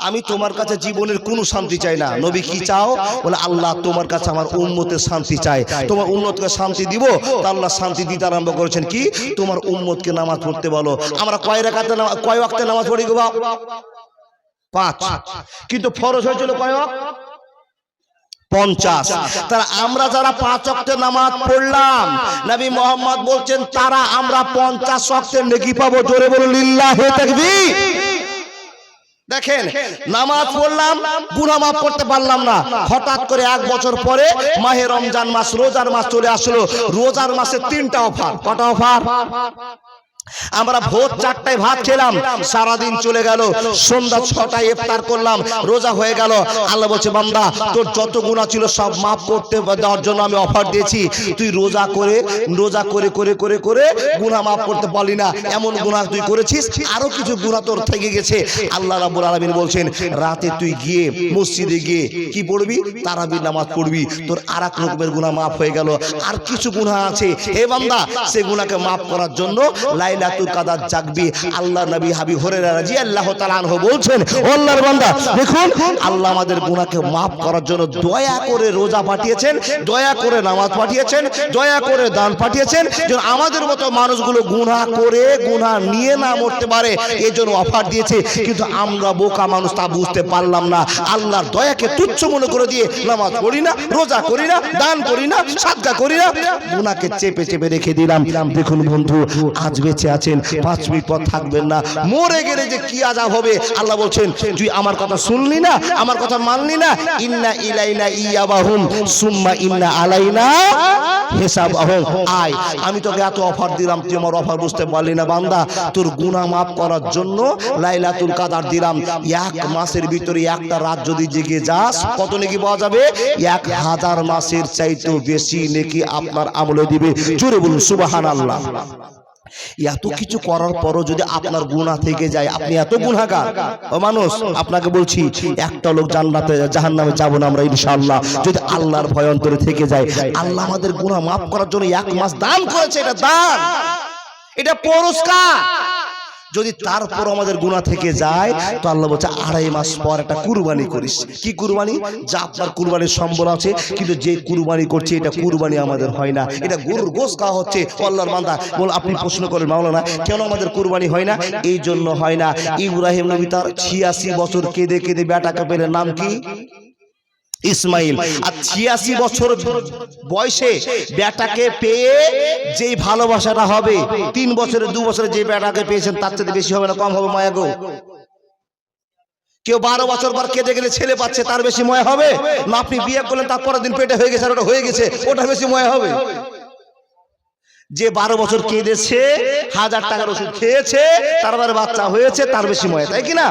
আমি তোমার কাছে জীবনের কোনো শান্তি চাই না। নবী কি চাও? বলে আল্লাহ তোমার কাছে আমার উম্মতের শান্তি চাই, তোমার উম্মতকে শান্তি দিব। তো আল্লাহ শান্তি দিতে আরম্ভ করেছেন কি? তোমার উম্মতকে নামাজ পড়তে বলো। আমরা কয় রাকাতে কয় ওয়াক্তে নামাজ পড়ি গো বাপ? 5। কিন্তু ফরজ হয়েছিল কয় ওয়াক্ত? 50। তারা আমরা যারা 5 ওয়াক্তের নামাজ পড়লাম, নবী মুহাম্মদ বলছেন তারা আমরা 50 ওয়াক্তের নেকি পাবো। জোরে বলুন লিল্লাহি তাকবীর। দেখেন নামাজ পড়লাম, গুনাহ মাফ করতে পারলাম না। হঠাৎ করে 1 বছর পরে মাহে রমজান মাস, রোজার মাস চলে আসলো। রোজার মাসে 3টা অফার। কটা অফার? আমরা ভোর 4টায় ভাত খেলাম, সারাদিন চলে গেল, সন্ধ্যা 6টায় ইফতার করলাম, রোজা হয়ে গেল। আল্লাহ বলছে বান্দা তোর যত গুনাহ ছিল সব মাফ করতে দেওয়ার জন্য আমি অফার দিয়েছি। তুই রোজা করে করে করে করে গুনাহ মাফ করতে পারলি না, এমন গুনাহ তুই করেছিস, আরো কিছু গুনাহ তোর থেকে গেছে। আল্লাহ রাব্বুল আলামিন বলছেন রাতে তুই গিয়ে মসজিদে গিয়ে কি পড়বি? তারাবির নামাজ পড়বি, তোর আর এক রকমের গুনাহ মাফ হয়ে গেল। আর কিছু গুনাহ আছে, হে বান্দা সেই গুনাহকে মাফ করার জন্য লাইলাতুল কদর জাগবি। আল্লাহ নবী হাবিব হুরায়রা রাদিয়াল্লাহু তাআলা আনহু বলছেন, ও আল্লাহর বান্দা দেখুন আল্লাহ আমাদের গুনাহকে মাফ করার জন্য দয়া করে রোজা পাঠিয়েছেন, দয়া করে নামাজ পাঠিয়েছেন, দয়া করে দান পাঠিয়েছেন, যেন আমাদের মতো মানুষগুলো গুনাহ করে গুনাহ নিয়ে না মরতে পারে, এই জন্য অফার দিয়েছে। কিন্তু আমরা বোকা মানুষ তা বুঝতে পারলাম না, আল্লাহর দয়াকে তুচ্ছ মনে করে দিয়ে নামাজ পড়ি না, রোজা করি না, দান করি না, সাদকা করি না, গুনাহকে চেপে চেপে রেখে দিলাম। দেখুন বন্ধু আজ বেঁচে আছেন, 5 মিনিট পর থাকবেন না, মরে গেলে যে কি আযাব হবে আল্লাহ বলছেন তুই আমার কথা শুনলি না, আমার কথা মানলি না, ইন্না ইলাইনা ইয়াবাহুম সুম্মা ইন্না আলাইনা হিসাবাহুম। আয় আমি তোকে এত অফার দিলাম, তুই আমার অফার বুঝতে পারলি না। বান্দা তোর গুনাহ মাফ করার জন্য লাইলাতুল কদর দিলাম, 1 মাসের ভিতরে একটা রাত যদি জেগে যাস কত নেকি পাওয়া যাবে? 1000 মাসের চাইতেও বেশি নেকি আপনার আমলে দিবে। জোরে বলুন সুবহানাল্লাহ। এত কিছু করার পরও যদি আপনার গুনাহ থেকে যায়, আপনি এত গুনাহগার ও মানুষ, আপনাকে বলছি একটা লোক জান্নাতে জাহান্নামে যাব না আমরা ইনশাআল্লাহ, যদি আল্লাহর ভয় অন্তরে থেকে যায়। আল্লাহ আমাদের গুনাহ মাফ করার জন্য 1 মাস দান করেছে, এটা দান, এটা পুরস্কার। যদি তারপর আমাদের গুনাহ থেকে যায় তো আল্লাহ বলছে 2.5 মাস পর একটা কুরবানি করিস। কি কুরবানি? যা আপনার কুরবানির সম্বল আছে, কিন্তু যে কুরবানি করছে এটা কুরবানি আমাদের হয় না, এটা গরুর গোশত খাওয়া হচ্ছে। আল্লাহর বান্দা বল, আপনি প্রশ্ন করেন মাওলানা কেন আমাদের কুরবানি হয় না? এই জন্য হয় না, ইব্রাহিম নবী তার 86 বছর কেঁদে কেঁদে বেটাকে পেলেন, নাম কি? ইসমাইল। আর 86 বছর বয়সে বেটাকে পেয়ে যেই ভালোবাসাটা হবে 3 বছরে 2 বছরে যে বেটাকে পেয়েছেন তার চেয়ে বেশি হবে না কম হবে মায়া গো? কেউ 12 বছর পর কেঁদে গেলে ছেলে পাচ্ছে, তার বেশি ময়া হবে না? আপনি বিয়ে করলেন তারপরের দিন পেটে হয়ে গেছে আর ওটা হয়ে গেছে, ওটা বেশি ময়া হবে? যে 12 বছর কেঁদেছে, 1000 টাকার ওষুধ খেয়েছে, তারপরে বাচ্চা হয়েছে, তার বেশি ময়া, তাই কি না?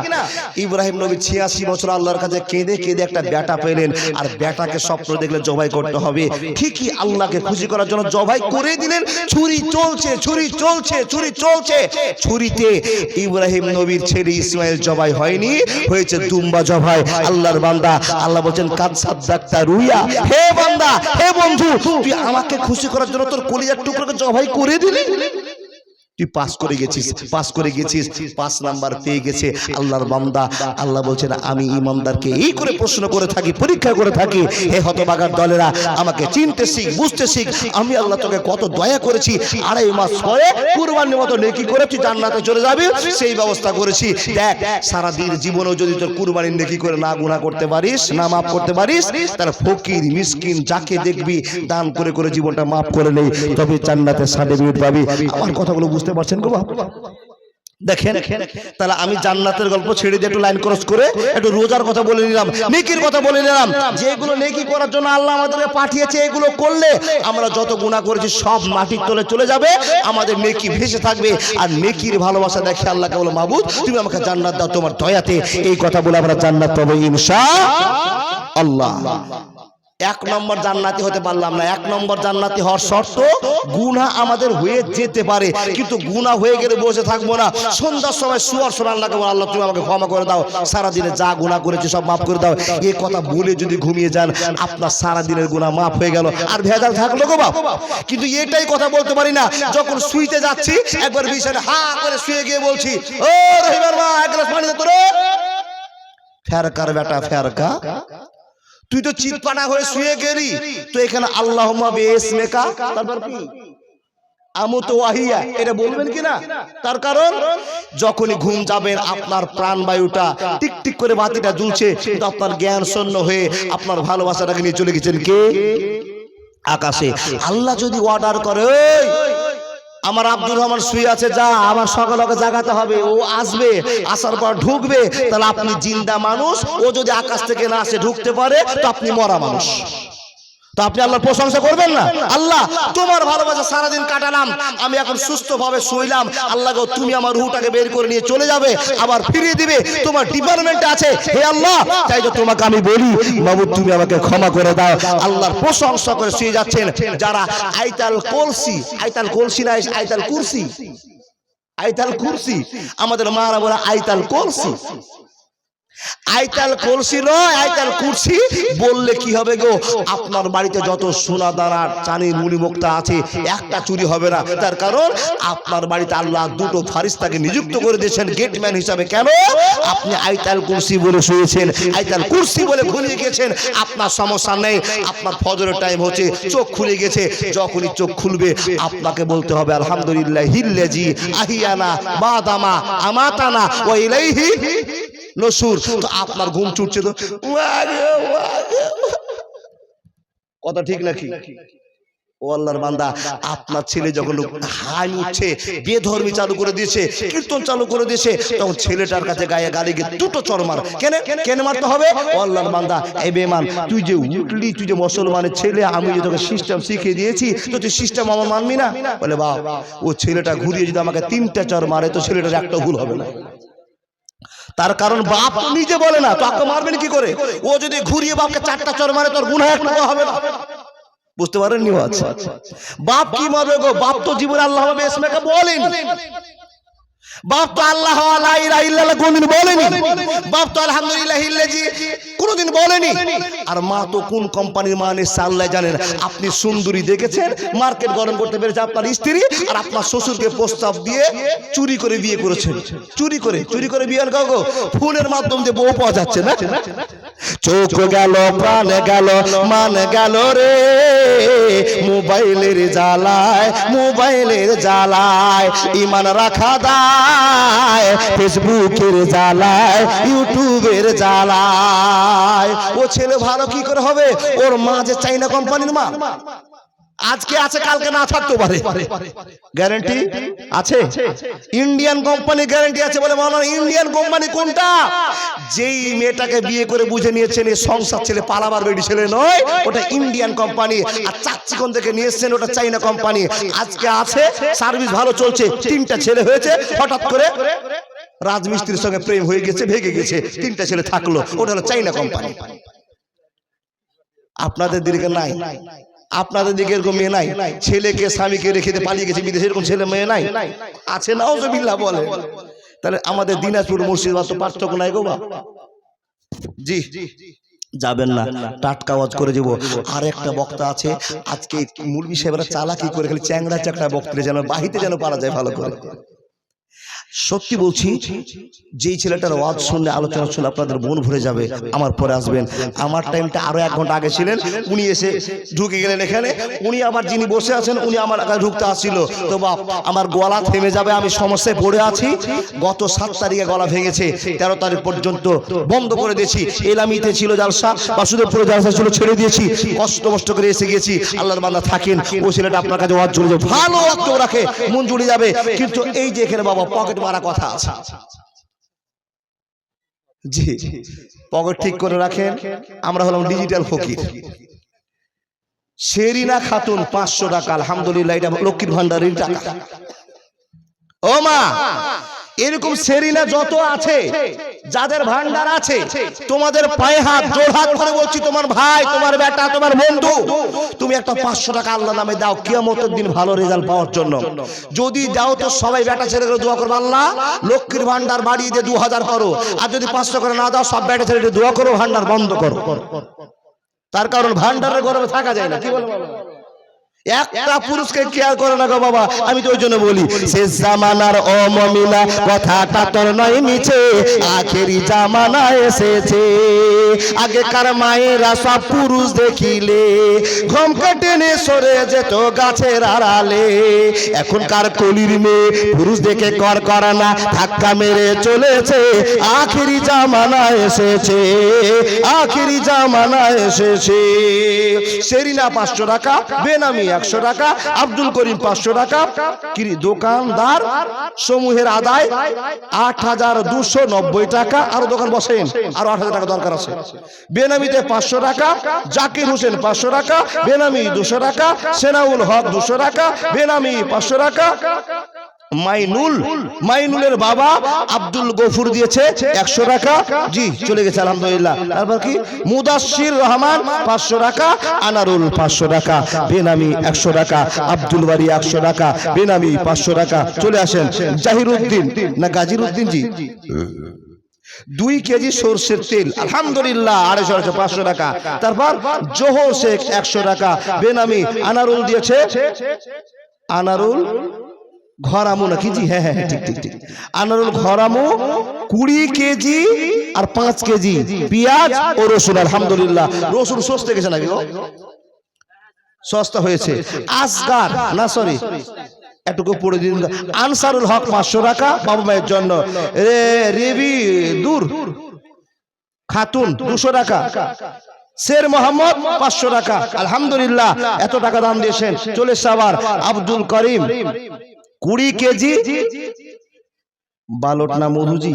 ইব্রাহিম নবী 86 বছর আল্লাহর কাছে কেঁদে কেঁদে একটা বেটা পেলেন, আর বেটাকে স্বপ্ন দেখলে জবাই করতে হবে। ঠিকই আল্লাহকে খুশি করার জন্য জবাই করে দিলেন। ছুরি চলছে, ছুরি চলছে, ছুরি চলছে, ছুরিতে ইব্রাহিম নবীর ছেলে ইসমাইল জবাই হয়নি, হয়েছে দুম্বা জবাই। আল্লাহর বান্দা আল্লাহ বলেন কাদ সাদ্দাকতা রুইয়া, হে বান্দা, হে বন্ধু, তুই আমাকে খুশি করার জন্য তোর কলিজার টুকরোকে জবাই করে দিলি, তুই পাস করে গেছিস, পাস করে গেছিস, 5 নাম্বার পেয়ে গেছে। আল্লাহর বান্দা আল্লাহ বলছেন আমি ইমানদারকে এই করে প্রশ্ন করে থাকি, পরীক্ষা করে থাকি, হে হতভাগার দলেরা আমাকে চিনতে শিখ, বুঝতে শিখ, আমি আল্লাহ তোকে কত দয়া করেছি। 2.5 মাস পরে কুরবানির মতো নেকি করে তুই জান্নাতে চলে যাবি, সেই ব্যবস্থা করেছি। দেখ সারা দিন জীবনেও যদি তোর কুরবানির নেকি করে না গুনাহ করতে পারিস, না মাফ করতে পারিস, তার ফকির মিসকিন যাকে দেখবি দান করে করে জীবনটা মাফ করে নেই, তবে জান্নাতে সার্টিফিকেট পাবি। আমার কথাগুলো বুঝতে পারছেন গো বাবা? দেখেন তাহলে আমি জান্নাতের গল্প ছেড়ে দিয়ে একটু লাইন ক্রস করে একটু রোজার কথা বলে নিলাম, নেকির কথা বলে নিলাম। যেগুলো নেকি করার জন্য আল্লাহ আমাদেরকে পাঠিয়েছে, এগুলো করলে আমরা যত গুনাহ করেছি সব মাটির তলে চলে যাবে, আমাদের নেকি ভেসে থাকবে। আর নেকির ভালোবাসা দেখে আল্লাহকে বলো মাবুদ তুমি আমাকে জান্নাত দাও তোমার দয়াতে, এই কথা বলে আমরা জান্নাত পাবো ইনশাআল্লাহ। 1 নম্বর জান্নাতি হতে পারলাম না। 1 নম্বর জান্নাতি হওয়ার শর্ত গুনাহ আমাদের হয়ে যেতে পারে, কিন্তু গুনাহ হয়ে গেলে বসে থাকবো না। সন্ধ্যার সময় শুয়ার সময় আল্লাহকে বলো আল্লাহ তুমি আমাকে ক্ষমা করে দাও, সারা দিনে যা গুনাহ করেছি সব মাফ করে দাও। এই কথা বলে যদি ঘুমিয়ে যান আপনার সারা দিনের গুনাহ মাফ হয়ে গেল, আর ভেজাল থাকলো গো বাপ। কিন্তু এটাই কথা বলতে পারি না, যখন শুইতে যাচ্ছি একবার বিছানায় হা করে শুয়ে গিয়ে বলছি ও রহিমার মা এক গ্লাস পানি দে তো রে, ফেরকার বেটা ফেরকা, তুই তো চিৎপানা হয়ে শুয়ে গেলি, তো এখানে আল্লাহুম্মা বিইসমিকা তারপর কি আমুতু ওয়াহিয়া এটা বলবেন কিনা? তার কারণ যখনই ঘুম যাবেন আপনার প্রাণবায়ুটা টিক টিক করে বাতিটা জ্বলছে, কিন্তু আপনার জ্ঞান শূন্য হয়ে আপনার ভালোবাসাটাকে নিয়ে চলে গেছেন কে? আকাশে। আল্লাহ যদি অর্ডার করে আমার আব্দুর রহমান শুয়ে আছে, যা আমার সকালে ওকে জাগাতে হবে, ও আসবে, আসার পর ঢুকবে, তাহলে আপনি জিন্দা মানুষ। ও যদি আকাশ থেকে না আসে ঢুকতে পারে তো আপনি মরা মানুষ। তো আপনি আল্লাহর প্রশংসা করবেন না? আল্লাহ তোমার ভালোবাসা সারাদিন কাটালাম, আমি এখন সুস্থভাবে শুইলাম, আল্লাহ গো তুমি আমার রূহটাকে বের করে নিয়ে চলে যাবে, আবার ফিরিয়ে দিবে, তোমার ডিপার্টমেন্টে আছে, হে আল্লাহ তাই তো তোমাকে আমি বলি মাবুদ তুমি আমাকে ক্ষমা করে দাও। আল্লাহর প্রশংসা করে শুয়ে যাচ্ছেন যারা আইতাল কলসি না আইতাল কুরসি, আইতাল কুরসি, আমাদের মারা বলে আইতাল কলসি, আইতাল কলসি নয় আইতাল কুরসি বললে কি হবে গো, আপনার বাড়িতে যত সোনা দানা চাঁদির মুড়িমুক্তা আছে একটা চুরি হবে না। তার কারণ আপনার বাড়িতে আল্লাহ দুটো ফারিস্তাকে নিযুক্ত করে দিয়েছেন গেটম্যান হিসাবে। কেন? আপনি আইতাল কুরসি বলে শুয়েছেন, আইতাল কুরসি বলে ঘুমিয়ে গেছেন, আপনার সমস্যা নেই। আপনার ফজরের টাইম হচ্ছে, চোখ খুলে গেছে, যখনই চোখ খুলবে আপনাকে বলতে হবে আলহামদুলিল্লাহ হিল্লাজি আহিয়ানা বাদামা আমাতানা ওয়া ইলাইহি নসুর। তো আপনার ঘুম ছুটছে তো কথা ঠিক নাকি? ও আল্লাহর বান্দা, আপনার ছেলে যখন হাই উঠছে, বেধর্মী চালু করে দিয়েছে, কীর্তন চালু করে দিয়েছে, তখন ছেলেটার কাছে গায়ে গালি গিয়ে দুটো চড় মার। কেন মারতে হবে? ও আল্লাহর বান্দা, এই বেঈমান, তুই যে উঠলি, তুই যে মুসলমানের ছেলে, আমি যে তোকে সিস্টেম শিখিয়ে দিয়েছি, তো তুই সিস্টেম আমার মানবি না? বলে বাপ, ও ছেলেটা ঘুরিয়ে যদি আমাকে 3টা চড় মারে তো ছেলেটার একটা ভুল হবে না। তার কারণ বাপ তো নিজে বলে না, তো আপনি মারবেন কি করে? ও যদি ঘুরিয়ে বাপকে 4টা চড় মারে তোর গুনাহ একটু হবে না। বুঝতে পারেননি? আচ্ছা, বাপ কি মারবে গো? বাপ তো জীবনে আল্লাহ ইসমাকে বলেন, বাপ তো আল্লাহ লা ইলাহা ইল্লাল্লাহ কোনদিন বলেনি, বাপ তো আলহামদুলিল্লাহ হিল্লাজি কোনদিন বলেনি। আর মা তো কোন কোম্পানির মা নিশ্চয় আল্লাহ জানেন। আপনি সুন্দরী দেখেছেন, মার্কেট গরম করতে পেরেছে আপনার স্ত্রী, আর আপনার শ্বশুরকে প্রস্তাব দিয়ে চুরি করে বিয়ে করেছেন। চুরি করে বিয়ে গো, ফোনের মাধ্যম দিয়ে বউ পাওয়া যাচ্ছে না। চোখ গেল, প্রাণ গেল, মান গেল রে মোবাইলের জ্বালায়, ইমান রাখা দায় ফেসবুকের জ্বালায়, ইউটিউবের জ্বালায়। ও ছেলে ভালো কি করে হবে? ওর মা যে চাইনা কোম্পানির মা, আজকে আছে কালকে না থাকতে পারে, গ্যারান্টি আছে? ইন্ডিয়ান কোম্পানি গ্যারান্টি আছে। বলে মাওলানা ইন্ডিয়ান কোম্পানি কোনটা? যেই মেয়েটাকে বিয়ে করে বুঝে নিয়েছেন এই সংসার ছেলে, পালাবার বেডি ছেলে নয়, ওটা ইন্ডিয়ান কোম্পানি। আর চাচ্চিকন থেকে নিয়ে এসছেন, ওটা চাইনা কোম্পানি। আজকে আছে, সার্ভিস ভালো চলছে, 3টা ছেলে হয়েছে, হঠাৎ করে রাজমিস্ত্রির সঙ্গে প্রেম হয়ে গেছে, ভেগে গেছে, 3টা ছেলে থাকলো, ওটা হলো চাইনা কোম্পানি। আপনাদের দিকে নাই? আপনাদের দিকে এরকম মেয়ে নাই? ছেলেকে স্বামীকে রেখে পালিয়ে গেছে বিদেশে, এরকম ছেলে মেয়ে নাই? আছে নাউজুবিল্লাহ বলে। তাহলে আমাদের দিনাজপুর মুর্শিদাবাদ তো পার্থক্য নাই গো বাপ। জি যাবেন না, টাটকা ওয়াজ করে যাব। আর একটা বক্তা আছে আজকে, মুলবি সাহেবরা চালাকি করে খালি চ্যাংড়া চাকড়া বক্তরে যেন বাহিতে যেন পারা যায় ভালো করে। সত্যি বলছি, যেই ছেলেটার ওয়াজ শুনলে, আলোচনা শুনলে আপনাদের মন ভরে যাবে। আমার পরে আসবেন, আমার টাইমটা আরো 1 ঘন্টা আগে ছিলেন, উনি এসে ঢুকে গেলেন এখানে। উনি আবার যিনি বসে আছেন উনি আমার কাছে ঢুকতে আসছিল। তো বাপ, আমার গলা থেমে যাবে, আমি সমস্যায় পড়ে আছি। গত 7 তারিখে গলা ভেঙেছে, 13 তারিখ পর্যন্ত বন্ধ করে দিয়েছি। এলামিতে ছিল জালসা, বাসুদেবপুরে জালসা ছিল, ছেড়ে দিয়েছি, কষ্ট করে এসে গেছি। আল্লাহর বান্দা থাকেন, ওই ছেলেটা আপনার কাছে ওয়াজ জুড়ে যাবে, ভালো ওয়াজ রাখে, মন জুড়ে যাবে। কিন্তু এই যে এখানে বাবা পকেট মারা কথা আছে, জি পকেট ঠিক করে রাখেন। আমরা হলাম ডিজিটাল ফকির। শেরিনা খাতুন 500 টাকা, আলহামদুলিল্লাহ, এটা লক্ষ্মীর ভান্ডারের টাকা। ও মা, এরকম সেরিনা যত আছে, যাদের ভান্ডার আছে, তোমাদের পায়ে হাত, জোর হাত করে বলছি, তোমার ভাই, তোমার বেটা, তোমার বন্ধু, তুমি একটা 500 টাকা আল্লাহ নামে দাও কিয়ামতের দিন ভালো রেজাল্ট পাওয়ার জন্য। যদি দাও তো সবাই বেটা ছেলে করে দোয়া করবে, আল্লাহ লক্ষ্মীর ভান্ডার বাড়িয়ে দিয়ে 2000 করো। আর যদি 500 করে না দাও, সব বেটা ছেলে দোয়া করো, ভান্ডার বন্ধ করো। তার কারণ ভান্ডারের গরমে থাকা যায় না। কি বলবো? একটা পুরুষকে কেয়ার করে না গো বাবা। আমি তো ওই জন্য বলি, শেষ জামানার ও মুমিনা কথাটা তোর নয় মিছে, আখেরি জামানা এসেছে। আগেকার মায়েরা সব পুরুষ দেখিলে ঘুম কেটে সরে যেত গাছের আড়ালে। এখনকার কলির মেয়ে পুরুষ দেখে কর করে না, ধাক্কা মেরে চলেছে। আখেরি জামানা এসেছে, আখেরি জামানা এসেছে। সেরিনা 500 টাকা বেনামি 100 টাকা, আব্দুল করিম 500 টাকা। কি দোকানদার সমূহের আদায় 8290 টাকা। আরো দোকান বসেন, আরো 8000 টাকা দরকার আছে। বেনামিতে 500 টাকা, জাকির হোসেন 500 টাকা, বেনামি 200 টাকা, সেনাউল হক 200 টাকা, বেনামি 500 টাকা। মাইনুলের বাবা আব্দুল গফুর দিয়েছে 100 টাকা। জি চলে গেছে আলহামদুলিল্লাহ। তারপর কি মুদাসসির রহমান 500 টাকা, আনারুল 500 টাকা, বেনামি 100 টাকা, আব্দুল বারি 100 টাকা, বেনামি 500 টাকা। চলে আসেন জাহিরউদ্দিন না গাজিরউদ্দিন জি 2 কেজি সরষের তেল আলহামদুলিল্লাহ 500 টাকা। তারপর জোহর শেখ 100 টাকা, বেনামি আনারুল দিয়েছে, আনারুল ঘরামু নাকি জি, হ্যাঁ হ্যাঁ ঠিক ঠিক ঠিক, আনারুল ঘরামু 20 কেজি আর 5 কেজি পেঁয়াজ ও রসুন। আলহামদুলিল্লাহ রসুন সস্তা গেছে নাকি গো, সস্তা হয়েছে। আসগার না সরি এটুকু পড়ে দিন। আনসারুল হক 500 টাকা বাবা মায়ের জন্য। রেবি দূর খাতুন 200 টাকা, শের মোহাম্মদ 500 টাকা। আলহামদুলিল্লাহ এত টাকা দাম দিয়েছেন। চলে আবার আব্দুল করিম 20 কেজি বালট না মধুজি,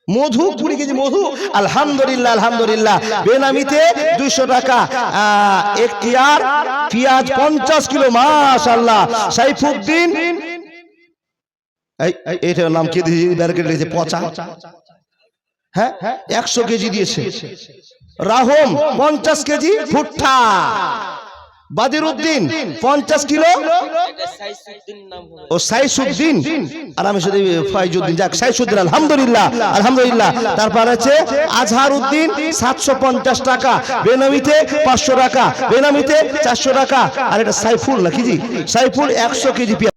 মধু 20 কেজি মধু। আলহামদুলিল্লাহ আলহামদুলিল্লাহ। বেনামিতে 200 টাকা। এখতিয়ার পেঁয়াজ 50 কিলো মাশাআল্লাহ। সাইফুদ্দিন এটার নাম কি দিয়েছে, ব্যারিকেড দিয়েছে পচা, হ্যাঁ 100 কেজি দিয়েছে। রাহম 50 কেজি ভুট্টা। বাদিরউদ্দিন 50 কিলো, ও সাইসুদ্দিন আর আমি শুধু ফাইজউদ্দিন, যাক সাইসুদ্দিন আলহামদুলিল্লাহ আলহামদুলিল্লাহ। তারপর আছে আজহারউদ্দিন 750 টাকা, বেনামিতে 500 টাকা, বেনামিতে 400 টাকা। আর এটা সাইফুল নাকি জি, সাইফুল 100 কেজি।